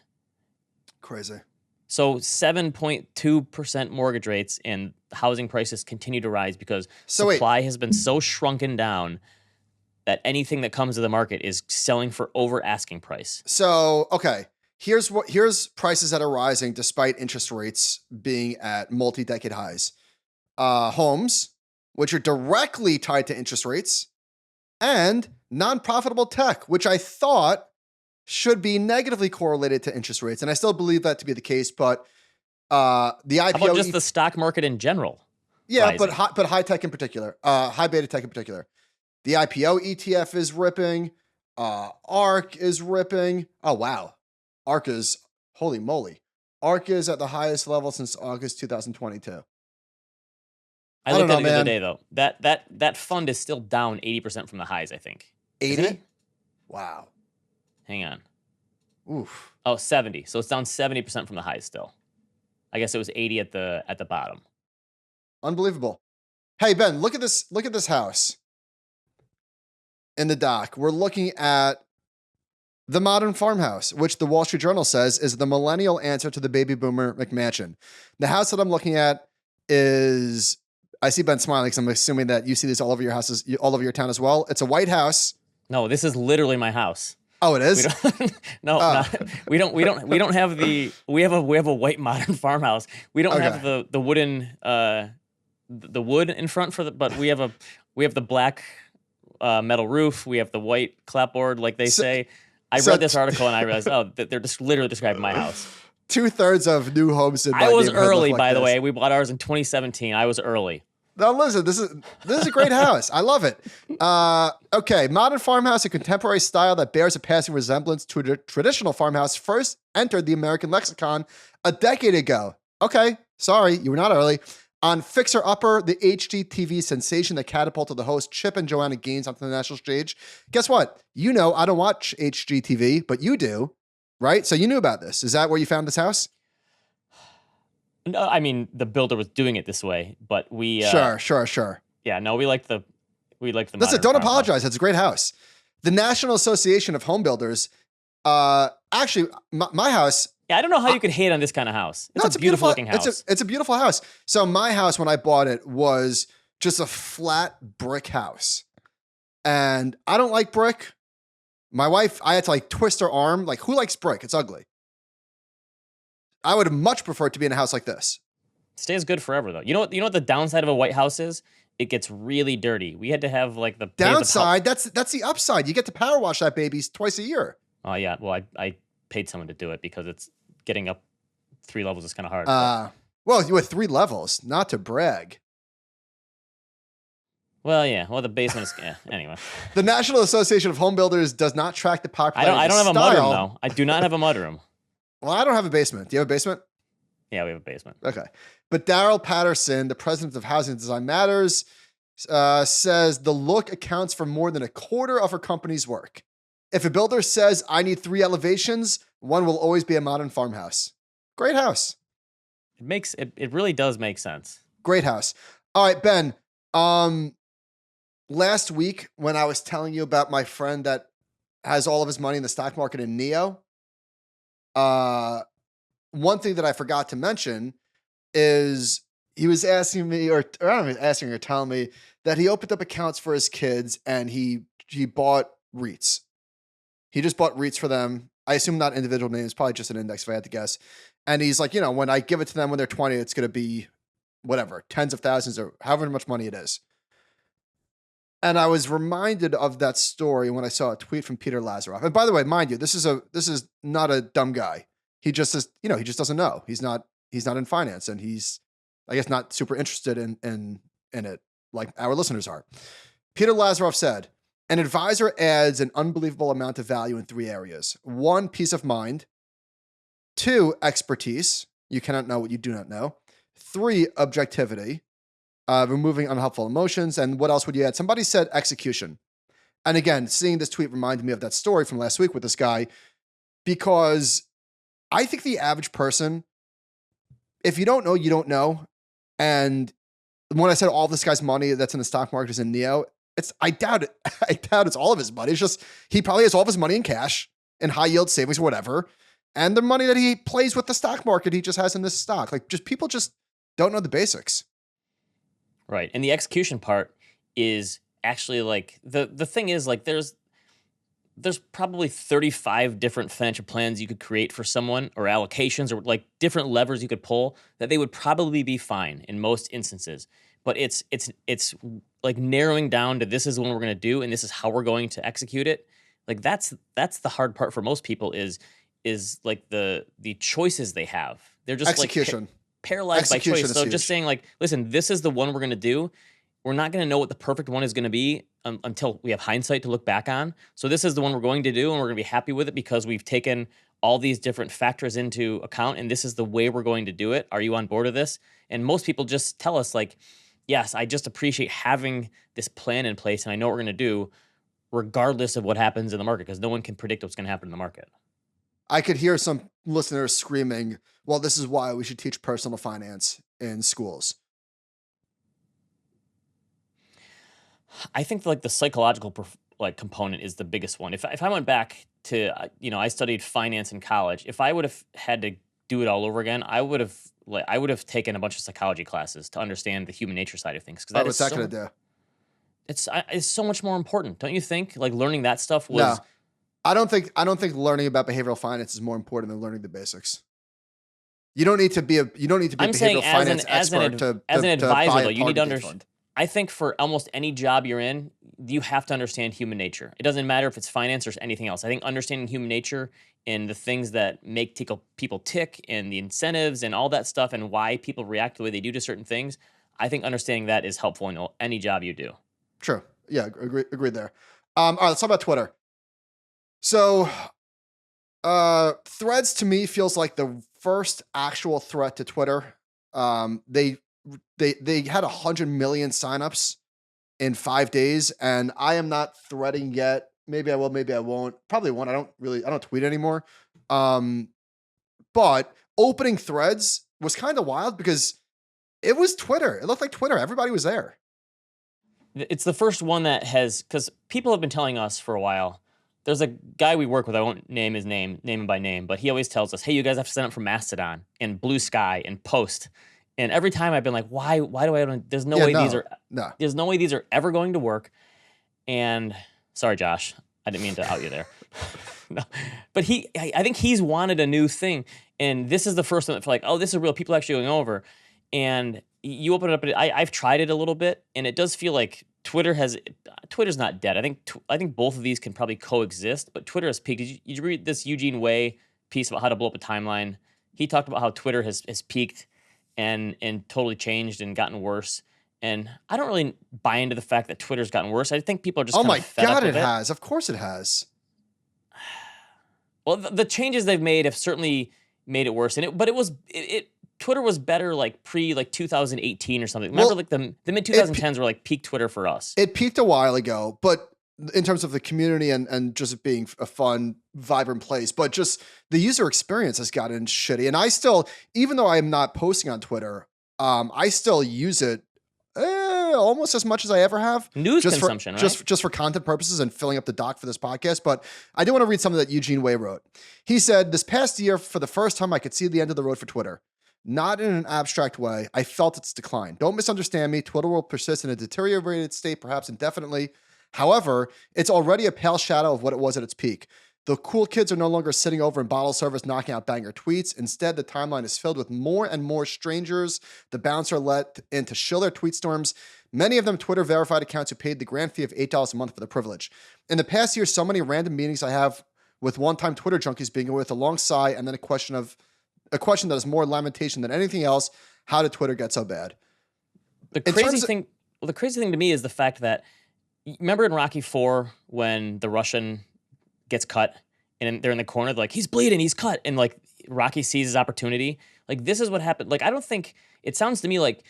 Crazy. So 7.2% mortgage rates and housing prices continue to rise because supply has been so shrunken down that anything that comes to the market is selling for over asking price. So, okay, here's prices that are rising despite interest rates being at multi-decade highs. Homes, which are directly tied to interest rates, and non-profitable tech, which I thought should be negatively correlated to interest rates. And I still believe that to be the case, but the IPO... How about just the stock market in general? Yeah, rising? but high tech in particular, high beta tech in particular. The IPO ETF is ripping. ARK is ripping. Oh, wow. ARK is, holy moly. ARK is at the highest level since August 2022. I looked at it the other day, though. That fund is still down 80% from the highs, I think. 80? Wow. Hang on. Oof. Oh, 70. So it's down 70% from the highs still. I guess it was 80 at the bottom. Unbelievable. Hey, Ben, look at this house. In the doc, we're looking at the Modern Farmhouse, which the Wall Street Journal says is the millennial answer to the baby boomer McMansion. The house that I'm looking at is, I see Ben smiling because I'm assuming that you see this all over your houses, all over your town as well. It's a white house. No, this is literally my house. Oh, it is? We don't have we have a white Modern Farmhouse. We don't have the wooden the wood in front but we have the black metal roof. We have the white clapboard, like they say. I read this article and I realized, they're just literally describing my house. 2/3 of new homes in my I was early, by the way. We bought ours in 2017. I was early. Now listen, this is a great house. I love it. Okay, Modern Farmhouse, a contemporary style that bears a passing resemblance to a traditional farmhouse, first entered the American lexicon a decade ago. Okay, sorry, you were not early. On Fixer Upper, the HGTV sensation that catapulted the host Chip and Joanna Gaines onto the national stage. Guess what? You know I don't watch HGTV, but you do, right? So you knew about this. Is that where you found this house? No, I mean the builder was doing it this way, but we sure. Yeah, no, we like the. Listen, don't apologize. It's a great house. The National Association of Home Builders. Actually, my house. Yeah, I don't know how you could hate on this kind of house. It's a beautiful looking house. It's a beautiful house. So my house, when I bought it, was just a flat brick house, and I don't like brick. My wife, I had to twist her arm. Like, who likes brick? It's ugly. I would much prefer to be in a house like this. Stays good forever, though. You know what the downside of a white house is it gets really dirty. We had to have like the downside. That's the upside. You get to power wash that baby twice a year. Oh yeah. Well, I paid someone to do it because it's getting up 3 levels is kind of hard. Well, you were 3 levels, not to brag. Well, yeah. Well, the basement is anyway. The National Association of Home Builders does not track the popularity. I don't have a mudroom though. I do not have a mudroom. Well, I don't have a basement. Do you have a basement? Yeah, we have a basement. Okay. But Daryl Patterson, the president of Housing Design Matters, says the look accounts for more than a quarter of her company's work. If a builder says, I need 3 elevations, one will always be a modern farmhouse. Great house. It really does make sense. Great house. All right, Ben. Last week when I was telling you about my friend that has all of his money in the stock market in Neo, one thing that I forgot to mention is he was asking me, or I don't know, asking or telling me that he opened up accounts for his kids and he bought REITs. He just bought REITs for them. I assume not individual names, probably just an index if I had to guess. And he's like, when I give it to them when they're 20, it's going to be whatever, tens of thousands or however much money it is. And I was reminded of that story when I saw a tweet from Peter Lazaroff. And by the way, mind you, this is not a dumb guy. He just is, he just doesn't know. He's not in finance, and he's, I guess, not super interested in it like our listeners are. Peter Lazaroff said, an advisor adds an unbelievable amount of value in 3 areas. 1, peace of mind. 2, expertise. You cannot know what you do not know. 3, objectivity. Removing unhelpful emotions. And what else would you add? Somebody said execution. And again, seeing this tweet reminded me of that story from last week with this guy, because I think the average person, if you don't know, you don't know. And when I said all this guy's money that's in the stock market is in Neo, I doubt it. I doubt it's all of his money. It's just, he probably has all of his money in cash and high yield savings or whatever. And the money that he plays with the stock market, he just has in this stock. Like, just people just don't know the basics. Right. And the execution part is actually like the thing is like there's probably 35 different financial plans you could create for someone, or allocations, or like different levers you could pull that they would probably be fine in most instances. But it's like narrowing down to this is what we're going to do and this is how we're going to execute it. Like that's the hard part for most people is like the choices they have. They're just execution. Like paralyzed by choice. So just saying like, listen, this is the one we're going to do. We're not going to know what the perfect one is going to be until we have hindsight to look back on. So this is the one we're going to do, and we're going to be happy with it because we've taken all these different factors into account, and this is the way we're going to do it. Are you on board with this? And most people just tell us like, yes, I just appreciate having this plan in place, and I know what we're going to do regardless of what happens in the market, because no one can predict what's going to happen in the market. I could hear some listeners screaming, well, this is why we should teach personal finance in schools. I think like the psychological component is the biggest one. If I went back to, I studied finance in college. If I would have had to do it all over again, I would have taken a bunch of psychology classes to understand the human nature side of things. What was that going to do? It's so much more important, don't you think? Like learning that stuff was. No, I don't think learning about behavioral finance is more important than learning the basics. You don't need to be a behavioral finance expert as an advisor, though, you need to understand. I think for almost any job you're in, you have to understand human nature. It doesn't matter if it's finance or anything else. I think understanding human nature and the things that make people tick and the incentives and all that stuff and why people react the way they do to certain things, I think understanding that is helpful in any job you do. True. Yeah, agree there. All right, let's talk about Twitter. So Threads to me feels like the first actual threat to Twitter. They had 100 million signups in 5 days, and I am not threading yet. Maybe I will, maybe I won't. Probably won't. I don't tweet anymore. But opening Threads was kind of wild because it was Twitter. It looked like Twitter. Everybody was there. It's the first one that has, because people have been telling us for a while. There's a guy we work with, I won't name him by name, but he always tells us, hey, you guys have to sign up for Mastodon and Blue Sky and Post. And every time I've been like, why do I? There's no way these are ever going to work. And sorry, Josh, I didn't mean to out you there. No. But I think he's wanted a new thing. And this is the first one that's like, oh, this is real. People actually going over. And you open it up. I've tried it a little bit, and it does feel like Twitter's not dead. I think both of these can probably coexist, but Twitter has peaked. Did you read this Eugene Wei piece about how to blow up a timeline? He talked about how Twitter has peaked and totally changed and gotten worse. And I don't really buy into the fact that Twitter's gotten worse. I think people are just oh my fed god, up with it has. Of course, it has. Well, the changes they've made have certainly made it worse. But Twitter was better like pre 2018 or something. Remember, like the mid 2010s were like peak Twitter for us. It peaked a while ago, but in terms of the community and just it being a fun, vibrant place, but just the user experience has gotten shitty. And I still, even though I am not posting on Twitter, I still use it almost as much as I ever have. News consumption, right? Just for content purposes and filling up the doc for this podcast. But I do want to read something that Eugene Wei wrote. He said, "This past year, for the first time, I could see the end of the road for Twitter. Not in an abstract way. I felt its decline. Don't misunderstand me. Twitter will persist in a deteriorated state, perhaps indefinitely. However, it's already a pale shadow of what it was at its peak. The cool kids are no longer sitting over in bottle service knocking out banger tweets. Instead, the timeline is filled with more and more strangers the bouncer let in to shill their tweet storms. Many of them Twitter verified accounts who paid the grand fee of $8 a month for the privilege. In the past year, so many random meetings I have with one-time Twitter junkies being with a long sigh and then a question that is more lamentation than anything else. How did Twitter get so bad?" The crazy thing to me is the fact that, remember in Rocky IV when the Russian gets cut and they're in the corner, they're like, he's bleeding, he's cut. And like Rocky sees his opportunity. Like this is what happened. Like, I don't think, it sounds to me like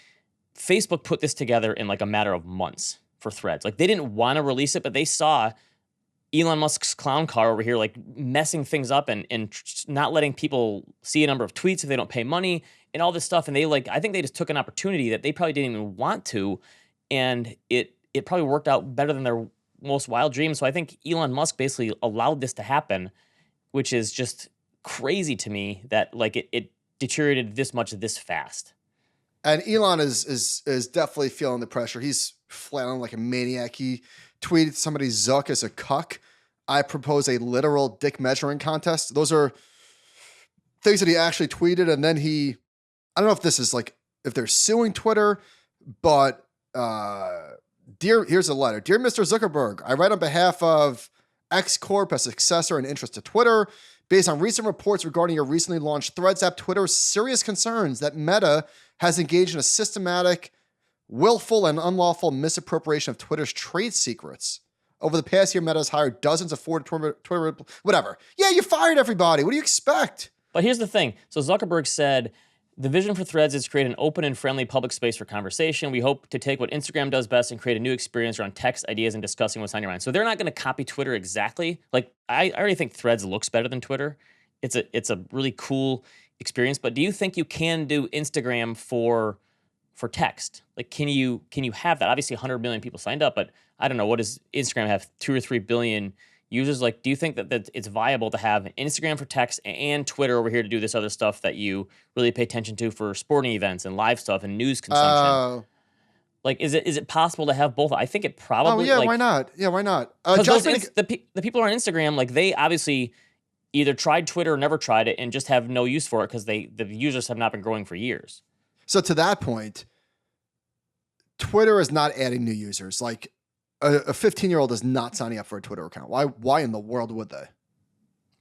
Facebook put this together in like a matter of months for Threads. Like they didn't want to release it, but they saw Elon Musk's clown car over here, like messing things up and not letting people see a number of tweets if they don't pay money and all this stuff. And they I think they just took an opportunity that they probably didn't even want to. And it probably worked out better than their most wild dreams. So I think Elon Musk basically allowed this to happen, which is just crazy to me that like it deteriorated this much this fast. And Elon is definitely feeling the pressure. He's flailing like a maniac. He tweeted somebody Zuck as a cuck. I propose a literal dick measuring contest. Those are things that he actually tweeted. And then I don't know if this is like, if they're suing Twitter, but here's a letter. Dear Mr. Zuckerberg, I write on behalf of X Corp, a successor in interest to Twitter. Based on recent reports regarding your recently launched Threads app, Twitter has serious concerns that Meta has engaged in a systematic, willful, and unlawful misappropriation of Twitter's trade secrets. Over the past year, Meta has hired dozens of Twitter, whatever. Yeah, you fired everybody. What do you expect? But here's the thing. So Zuckerberg said, the vision for Threads is to create an open and friendly public space for conversation. We hope to take what Instagram does best and create a new experience around text, ideas, and discussing what's on your mind. So they're not going to copy Twitter exactly. Like I already think Threads looks better than Twitter. It's a really cool experience. But do you think you can do Instagram for text? Like can you have that? Obviously 100 million people signed up, but I don't know, what does Instagram have? 2 or 3 billion users? Like, do you think that it's viable to have Instagram for text and Twitter over here to do this other stuff that you really pay attention to for sporting events and live stuff and news consumption? Like, is it possible to have both? I think it probably. Oh yeah, why not? Yeah, why not? The people on Instagram, like they obviously either tried Twitter or never tried it and just have no use for it because the users have not been growing for years. So to that point, Twitter is not adding new users. Like a 15-year-old is not signing up for a Twitter account. Why in the world would they?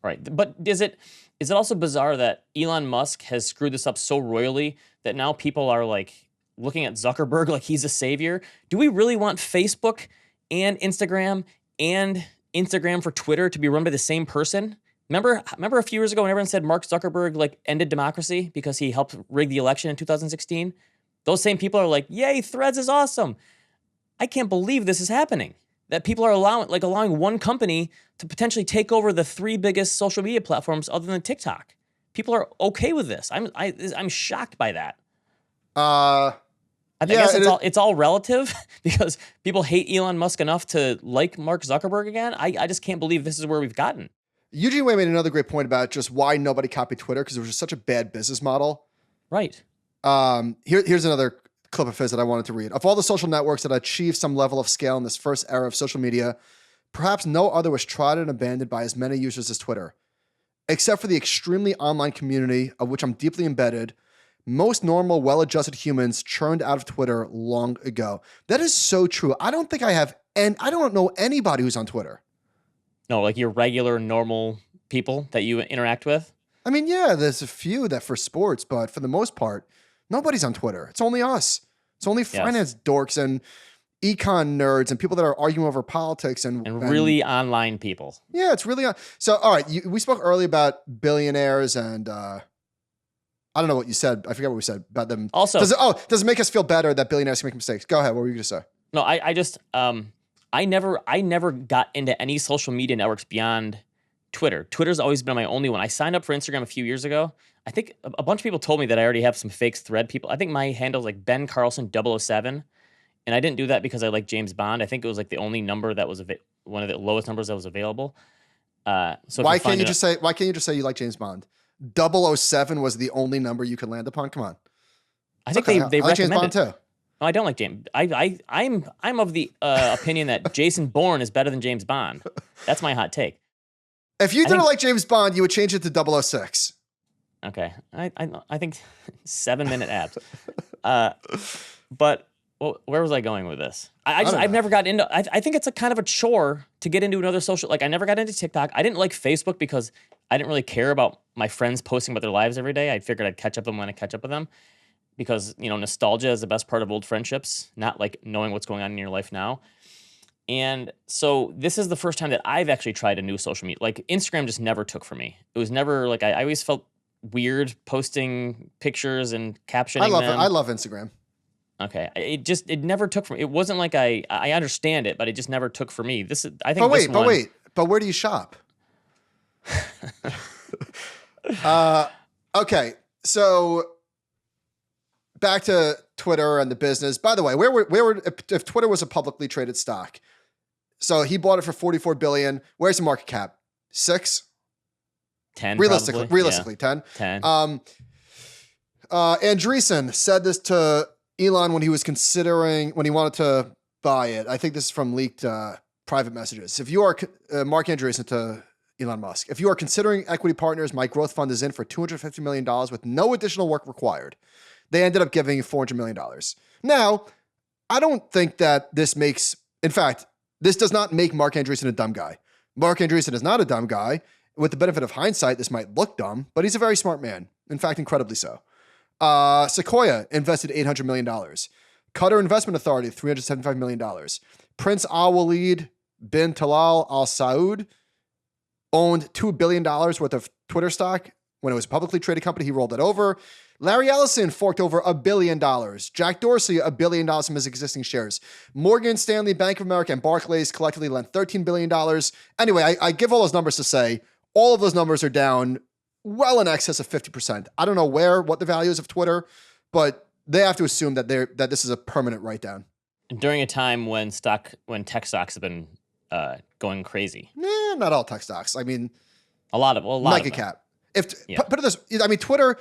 Right. But is it also bizarre that Elon Musk has screwed this up so royally that now people are like looking at Zuckerberg like he's a savior? Do we really want Facebook and Instagram for Twitter to be run by the same person? Remember a few years ago when everyone said Mark Zuckerberg like ended democracy because he helped rig the election in 2016? Those same people are like, yay, Threads is awesome. I can't believe this is happening. That people are allowing one company to potentially take over the 3 biggest social media platforms other than TikTok. People are okay with this. I'm shocked by that. I guess it's all relative because people hate Elon Musk enough to like Mark Zuckerberg again. I just can't believe this is where we've gotten. Eugene Wei made another great point about just why nobody copied Twitter because it was just such a bad business model. Right. Here's another clip of his that I wanted to read. Of all the social networks that achieved some level of scale in this first era of social media, perhaps no other was trod and abandoned by as many users as Twitter. Except for the extremely online community of which I'm deeply embedded, Most normal, well-adjusted humans churned out of Twitter long ago. That is so true. I don't think I have, and I don't know anybody who's on Twitter. No, like your regular, normal people that you interact with? I mean, yeah, there's a few that for sports, but for the most part, nobody's on Twitter. It's only us. It's only finance dorks and econ nerds and people that are arguing over politics and really online people. Yeah, it's really so. All right, we spoke earlier about billionaires and I don't know what you said. I forget what we said about them. Also, does it make us feel better that billionaires can make mistakes? Go ahead. What were you going to say? No, I just I never got into any social media networks beyond Twitter. Twitter's always been my only one. I signed up for Instagram a few years ago. I think a bunch of people told me that I already have some fake thread people. I think my handle's like Ben Carlson 007. And I didn't do that because I like James Bond. I think it was like the only number that was one of the lowest numbers that was available. So why can't you just say you like James Bond? 007 was the only number you could land upon. Come on. I think they I like James Bond too. No, I don't like James. I'm of the opinion that Jason Bourne is better than James Bond. That's my hot take. If you didn't like James Bond, you would change it to 006. Okay, I think 7-minute abs. But where was I going with this? I've never got into. I think it's a kind of a chore to get into another social. Like I never got into TikTok. I didn't like Facebook because I didn't really care about my friends posting about their lives every day. I figured I'd catch up with them when I catch up with them, because nostalgia is the best part of old friendships, not like knowing what's going on in your life now. And so this is the first time that I've actually tried a new social media. Like Instagram just never took for me. It was never like I always felt weird posting pictures and captioning them. I love Instagram. Okay, it never took for me. It wasn't like I understand it, but it just never took for me. But where do you shop? Okay, so back to Twitter and the business. By the way, if Twitter was a publicly traded stock, so he bought it for $44 billion. Where's the market cap? 6? 10. Realistically, yeah. 10. 10. Andreessen said this to Elon when he wanted to buy it. I think this is from leaked private messages. If you are Mark Andreessen to Elon Musk, if you are considering equity partners, my growth fund is in for $250 million with no additional work required. They ended up giving $400 million. Now, I don't think that this does not make Mark Andreessen a dumb guy. Mark Andreessen is not a dumb guy. With the benefit of hindsight, this might look dumb, but he's a very smart man. In fact, incredibly so. Sequoia invested $800 million. Qatar Investment Authority, $375 million. Prince Al-Walid bin Talal Al Saud owned $2 billion worth of Twitter stock. When it was a publicly traded company, he rolled it over. Larry Ellison forked over $1 billion. Jack Dorsey, $1 billion from his existing shares. Morgan Stanley, Bank of America, and Barclays collectively lent $13 billion. Anyway, I give all those numbers to say all of those numbers are down well in excess of 50%. I don't know what the value is of Twitter, but they have to assume that this is a permanent write-down. During a time when tech stocks have been going crazy. Nah, not all tech stocks. I mean, a lot of mega cap. Put it this, I mean, Twitter,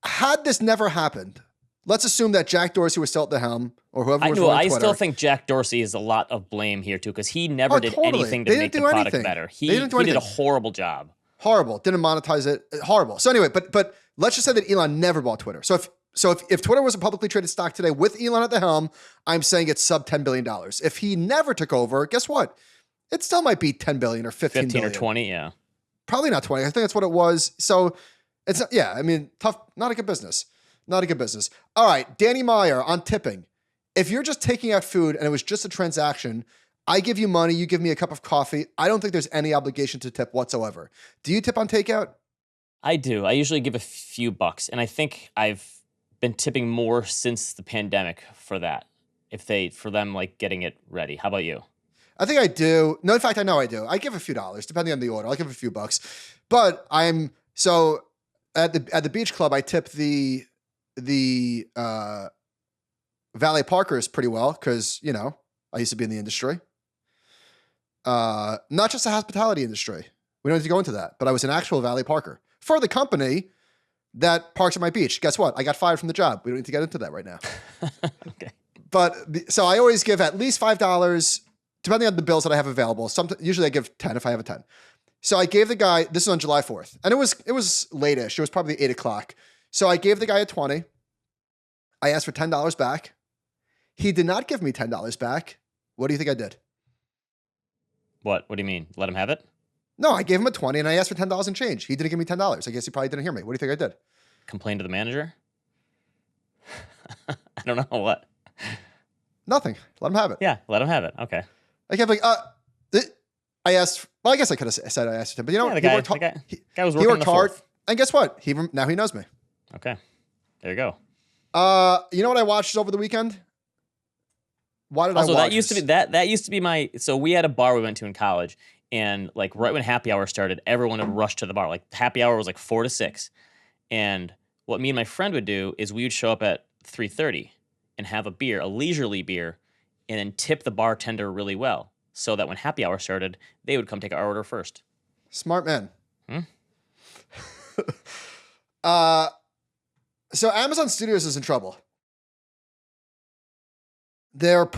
had this never happened, let's assume that Jack Dorsey was still at the helm, or whoever was running Twitter. I still think Jack Dorsey is a lot of blame here too, because he never did anything to make the product better. He did a horrible job. Horrible. Didn't monetize it. Horrible. So anyway, but let's just say that Elon never bought Twitter. So if Twitter was a publicly traded stock today with Elon at the helm, I'm saying it's sub $10 billion. If he never took over, guess what? It still might be 10 billion or 15 billion. Or 20, yeah. Probably not 20. I think that's what it was. So it's, yeah, I mean, tough, not a good business. Not a good business. All right, Danny Meyer on tipping. If you're just taking out food and it was just a transaction, I give you money, you give me a cup of coffee. I don't think there's any obligation to tip whatsoever. Do you tip on takeout? I do. I usually give a few bucks, and I think I've been tipping more since the pandemic for that. For them like getting it ready. How about you? I think I do. No, in fact, I know I do. I give a few dollars depending on the order. I'll give a few bucks. But so at the beach club, I tip the valet parkers pretty well because, I used to be in the industry. Not just the hospitality industry. We don't need to go into that, but I was an actual valet parker for the company that parks at my beach. Guess what? I got fired from the job. We don't need to get into that right now. Okay. But so I always give at least $5, depending on the bills that I have available. Usually I give 10 if I have a 10. So I gave the guy, this is on July 4th, and it was late-ish. It was probably 8 o'clock. So I gave the guy a 20. I asked for $10 back. He did not give me $10 back. What do you think I did? What? What do you mean? Let him have it? No, I gave him a 20 and I asked for $10 in change. He didn't give me $10. I guess he probably didn't hear me. What do you think I did? Complain to the manager? I don't know what. Nothing. Let him have it. Yeah, let him have it. Okay. I kept like, I asked, well, I guess I could have said I asked him, but you know, Yeah, he the worked hard. guy was He working worked the hard. fourth. And guess what? Now he knows me. Okay. There you go. You know what I watched over the weekend? Why did Also, I watch that used to be that used to be my. So we had a bar we went to in college, and like right when happy hour started, everyone would rush to the bar. Like happy hour was like 4 to 6, and what me and my friend would do is we would show up at 3:30 and have a beer, a leisurely beer, and then tip the bartender really well, so that when happy hour started, they would come take our order first. Smart man. Hmm? So Amazon Studios is in trouble. They're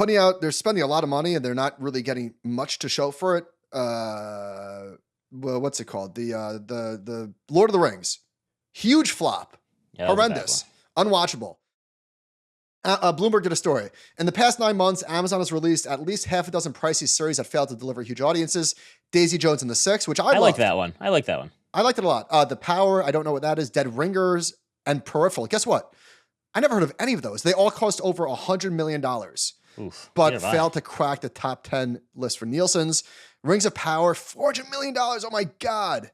spending a lot of money and they're not really getting much to show for it. Well, what's it called? The Lord of the Rings. Huge flop. Yeah, that was a bad Horrendous. Unwatchable. Bloomberg did a story. In the past 9 months, Amazon has released at least half a dozen pricey series that failed to deliver huge audiences. Daisy Jones and the Six, which I like that one. I like that one. I liked it a lot. The Power, I don't know what that is. Dead Ringers and Peripheral. Guess what? I never heard of any of those. They all cost over $100 million, Oof, but failed to crack the top 10 list for Nielsen's. Rings of Power, $400 million. Oh my God.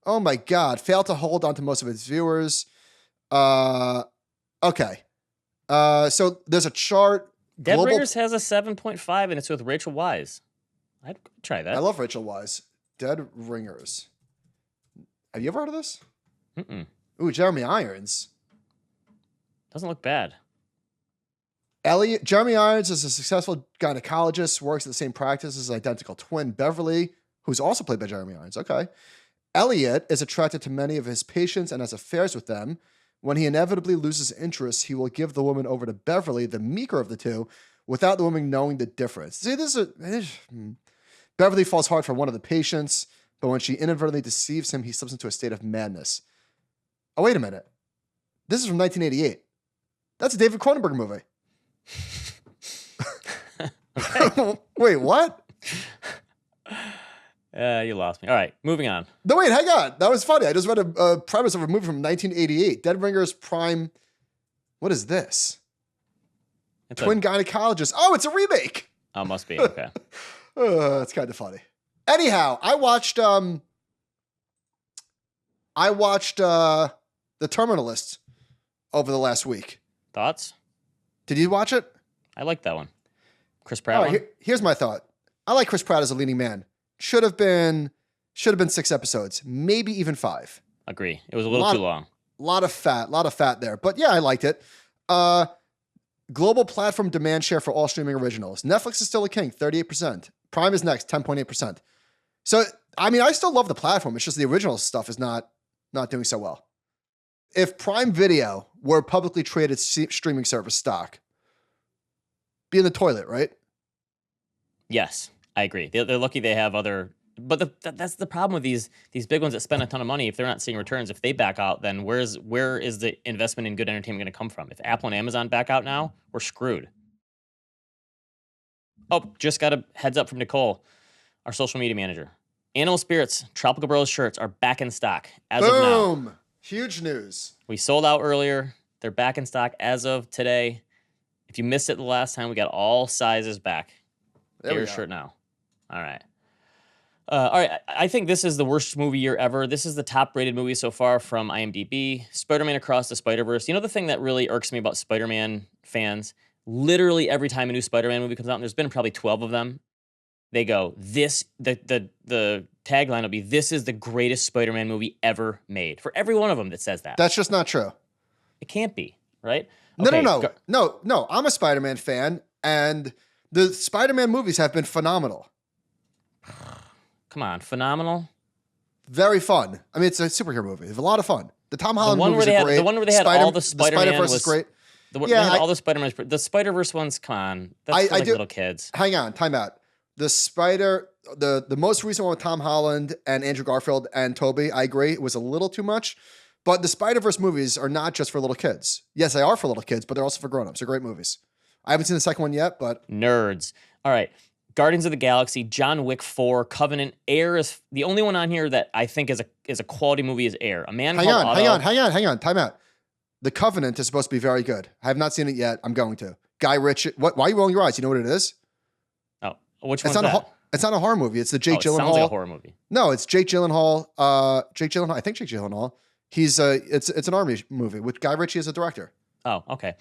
Oh my God. Failed to hold on to most of its viewers. Okay. So there's a chart. Dead Ringers has a 7.5 and it's with Rachel Weisz. I'd try that. I love Rachel Weisz. Dead Ringers. Have you ever heard of this? Mm-mm. Ooh, Jeremy Irons. Doesn't look bad. Jeremy Irons is a successful gynecologist, works at the same practice as his identical twin, Beverly, who's also played by Jeremy Irons. Okay. Elliot is attracted to many of his patients and has affairs with them. When he inevitably loses interest, he will give the woman over to Beverly, the meeker of the two, without the woman knowing the difference. See, Beverly falls hard for one of the patients, but when she inadvertently deceives him, he slips into a state of madness. Oh, wait a minute. This is from 1988. That's a David Cronenberg movie. Wait, what? You lost me. All right, moving on. No, wait, hang on. That was funny. I just read a premise of a movie from 1988. Dead Ringers Prime. What is this? Twin gynecologist. Oh, it's a remake. Oh, must be. Okay. It's kind of funny. Anyhow, I watched The Terminalist over the last week. Thoughts? Did you watch it? I like that one. Chris Pratt. All right, here's my thought. I like Chris Pratt as a leading man. Should have been 6 episodes, maybe even 5. Agree. It was a little too long. A lot of fat there. But yeah, I liked it. Global platform demand share for all streaming originals. Netflix is still a king, 38%. Prime is next, 10.8%. So, I mean, I still love the platform. It's just the original stuff is not doing so well. If Prime Video were a publicly traded streaming service stock, be in the toilet, right? Yes, I agree. They're lucky they have other, but that's the problem with these big ones that spend a ton of money. If they're not seeing returns, if they back out, then where is the investment in good entertainment going to come from? If Apple and Amazon back out now, we're screwed. Oh, just got a heads up from Nicole, our social media manager. Animal Spirits Tropical Bros shirts are back in stock as of now. Boom! Huge news. We sold out earlier. They're back in stock as of today. If you missed it the last time, we got all sizes back. Get your shirt now. All right. All right. I think this is the worst movie year ever. This is the top-rated movie so far from IMDb. Spider-Man Across the Spider-Verse. You know the thing that really irks me about Spider-Man fans? Literally every time a new Spider-Man movie comes out, and there's been probably 12 of them, they go, the tagline will be, "This is the greatest Spider-Man movie ever made." For every one of them that says that. That's just not true. It can't be, right? Okay, No. I'm a Spider-Man fan, and the Spider-Man movies have been phenomenal. Come on, phenomenal. Very fun. I mean, it's a superhero movie. It's a lot of fun. The Tom Holland movies are great. The one where they had all the Spider-Man Spider-Verse is great. All the Spider-Man. The Spider-Verse ones, come on. That's for little kids. Hang on, time out. The most recent one with Tom Holland and Andrew Garfield and Tobey, I agree, it was a little too much. But the Spider-Verse movies are not just for little kids. Yes, they are for little kids, but they're also for grown-ups. They're great movies. I haven't seen the second one yet, but Nerds. All right. Guardians of the Galaxy, John Wick 4, Covenant, Air is the only one on here that I think is a quality movie is Air. A Man Called Otto. Hang on. Time out. The Covenant is supposed to be very good. I have not seen it yet. I'm going to. Guy Ritchie. Why are you rolling your eyes? You know what it is? Oh, which one's that? It's not a horror movie. It's the Jake Gyllenhaal. Sounds like a horror movie. No, it's Jake Gyllenhaal. I think Jake Gyllenhaal. He's it's an army movie with Guy Ritchie as a director. Oh, okay.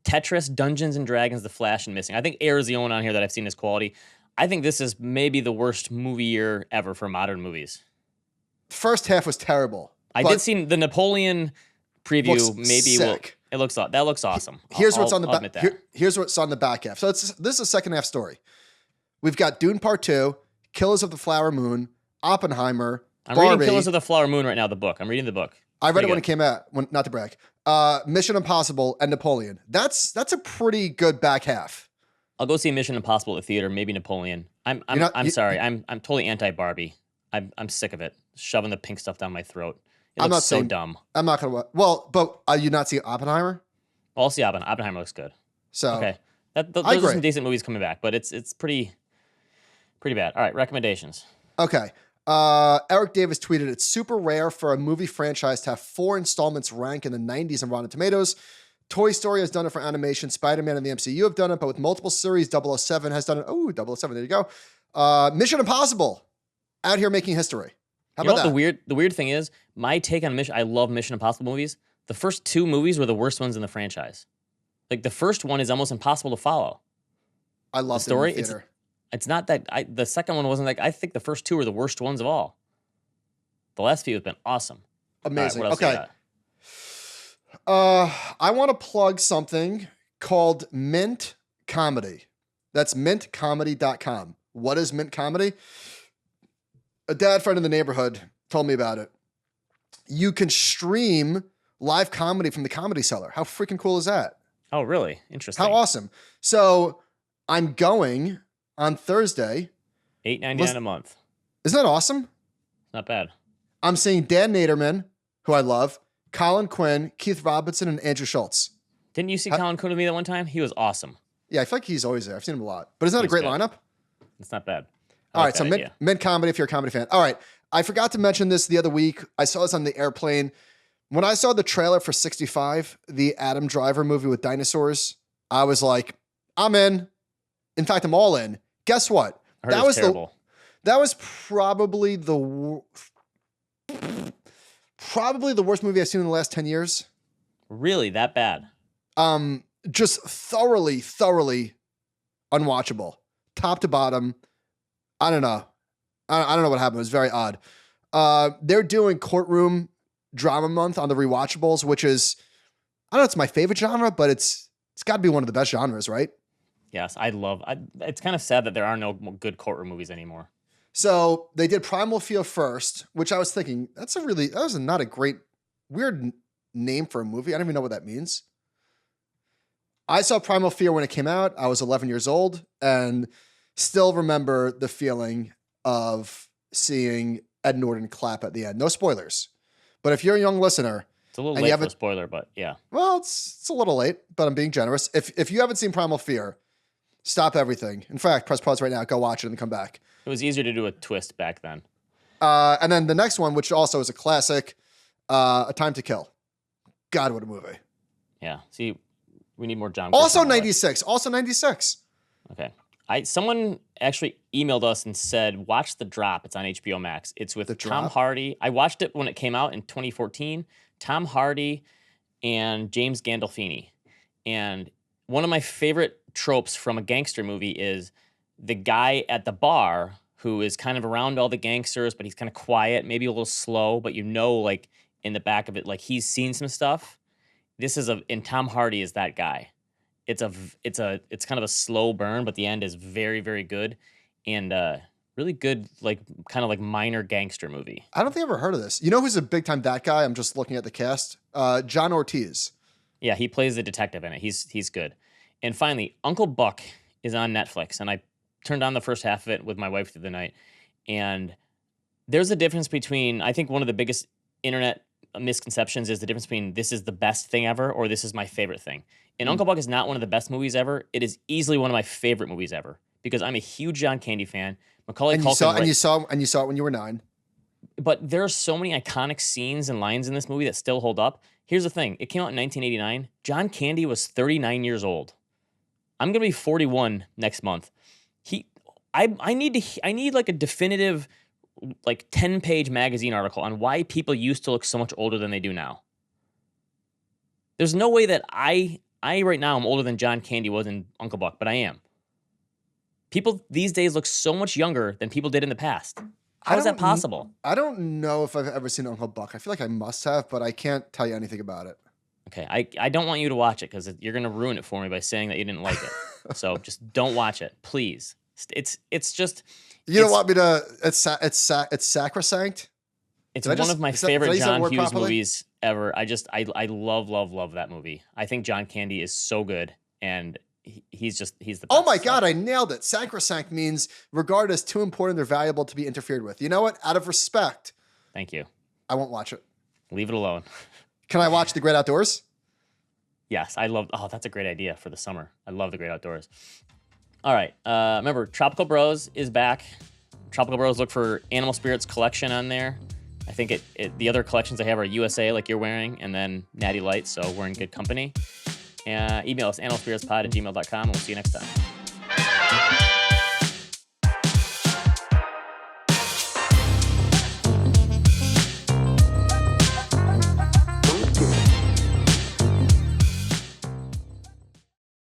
Tetris, Dungeons and Dragons, The Flash, and Missing. I think Air is the only one on here that I've seen as quality. I think this is maybe the worst movie year ever for modern movies. First half was terrible. I did see the Napoleon preview. Maybe sick. That looks awesome. Here's what's on the back. Here's what's on the back half. So this is a second half story. We've got Dune Part 2, Killers of the Flower Moon, Oppenheimer, I'm Barbie. reading Killers of the Flower Moon right now, the book. I'm reading the book. I read it when it came out, not to brag. Mission Impossible and Napoleon. That's a pretty good back half. I'll go see Mission Impossible at the theater, maybe Napoleon. I'm sorry. I'm totally anti-Barbie. I'm sick of it. Shoving the pink stuff down my throat. It looks so dumb. I'm not going to. Well, but are you not seeing Oppenheimer? I'll see Oppenheimer. Oppenheimer looks good. So okay. Those are some decent movies coming back, but it's pretty bad. All right, recommendations. Okay. Eric Davis tweeted, "It's super rare for a movie franchise to have 4 installments rank in the 90s on Rotten Tomatoes. Toy Story has done it for animation. Spider-Man and the MCU have done it, but with multiple series, 007 has done it. Oh, 007, there you go. Mission Impossible, out here making history. How about that? The weird thing is, my take on I love Mission Impossible movies. The first 2 movies were the worst ones in the franchise. Like, the first one is almost impossible to follow. I love the story. It's not that the second one wasn't like, I think the first 2 were the worst ones of all. The last few have been awesome. Amazing. Right, okay. I want to plug something called Mint Comedy. That's mintcomedy.com. What is Mint Comedy? A dad friend in the neighborhood told me about it. You can stream live comedy from the Comedy Cellar. How freaking cool is that? Oh, really? Interesting. How awesome. So I'm going on Thursday. $8.99 a month. Isn't that awesome? Not bad. I'm seeing Dan Naderman, who I love, Colin Quinn, Keith Robinson, and Andrew Schultz. Didn't you see Colin Quinn with me that one time? He was awesome. Yeah, I feel like he's always there. I've seen him a lot. But isn't that a great lineup? It's not bad. All right, so Mint Comedy if you're a comedy fan. All right, I forgot to mention this the other week. I saw this on the airplane. When I saw the trailer for 65, the Adam Driver movie with dinosaurs, I was like, I'm in. In fact, I'm all in. Guess what? I heard it was terrible. That was probably the worst movie I've seen in the last 10 years. Really? That bad? Just thoroughly unwatchable. Top to bottom. I don't know. I don't know what happened. It was very odd. They're doing Courtroom Drama Month on the Rewatchables, which is, I don't know, it's my favorite genre, but it's got to be one of the best genres, right? Yes, it's kind of sad that there are no good courtroom movies anymore. So they did Primal Fear first, which I was thinking, that was not a great, weird name for a movie. I don't even know what that means. I saw Primal Fear when it came out. I was 11 years old and still remember the feeling of seeing Ed Norton clap at the end. No spoilers. But if you're a young listener, it's a little late for a spoiler, but yeah. Well, it's a little late, but I'm being generous. If you haven't seen Primal Fear, stop everything. In fact, press pause right now, go watch it and come back. It was easier to do a twist back then. And then the next one, which also is a classic, A Time to Kill. God, what a movie. Yeah. See, we need more John. Also 96. Also 96. Okay. Someone actually emailed us and said, watch The Drop. It's on HBO Max. It's with Tom Hardy. I watched it when it came out in 2014. Tom Hardy and James Gandolfini. And one of my favorite tropes from a gangster movie is the guy at the bar who is kind of around all the gangsters, but he's kind of quiet, maybe a little slow, but like in the back of it, like he's seen some stuff. And Tom Hardy is that guy. It's kind of a slow burn, but the end is very, very good and really good, like kind of like minor gangster movie. I don't think I've ever heard of this. You know who's a big time that guy? I'm just looking at the cast. John Ortiz. Yeah, he plays the detective in it. He's good. And finally, Uncle Buck is on Netflix, and I turned on the first half of it with my wife through the night. And there's a difference between, I think one of the biggest internet misconceptions is the difference between this is the best thing ever or this is my favorite thing. And Uncle Buck is not one of the best movies ever. It is easily one of my favorite movies ever because I'm a huge John Candy fan. Macaulay Culkin. You saw it when you were 9. But there are so many iconic scenes and lines in this movie that still hold up. Here's the thing. It came out in 1989. John Candy was 39 years old. I'm going to be 41 next month. I need like a definitive like 10-page magazine article on why people used to look so much older than they do now. There's no way that I right now am older than John Candy was in Uncle Buck, but I am. People these days look so much younger than people did in the past. How is that possible? I don't know if I've ever seen Uncle Buck. I feel like I must have, but I can't tell you anything about it. Okay, I don't want you to watch it because you're going to ruin it for me by saying that you didn't like it. So just don't watch it, please. It's just... You don't want me to... It's sacrosanct? It's one of my favorite John Hughes movies ever. I love that movie. I think John Candy is so good, and he's the best. Oh my God, I nailed it. Sacrosanct means regarded as too important or valuable to be interfered with. You know what? Out of respect. Thank you. I won't watch it. Leave it alone. Can I watch The Great Outdoors? Yes, that's a great idea for the summer. I love The Great Outdoors. All right. Remember, Tropical Bros is back. Tropical Bros, look for Animal Spirits collection on there. I think the other collections I have are USA, like you're wearing, and then Natty Light, so we're in good company. Email us, animalspiritspod@gmail.com, and we'll see you next time.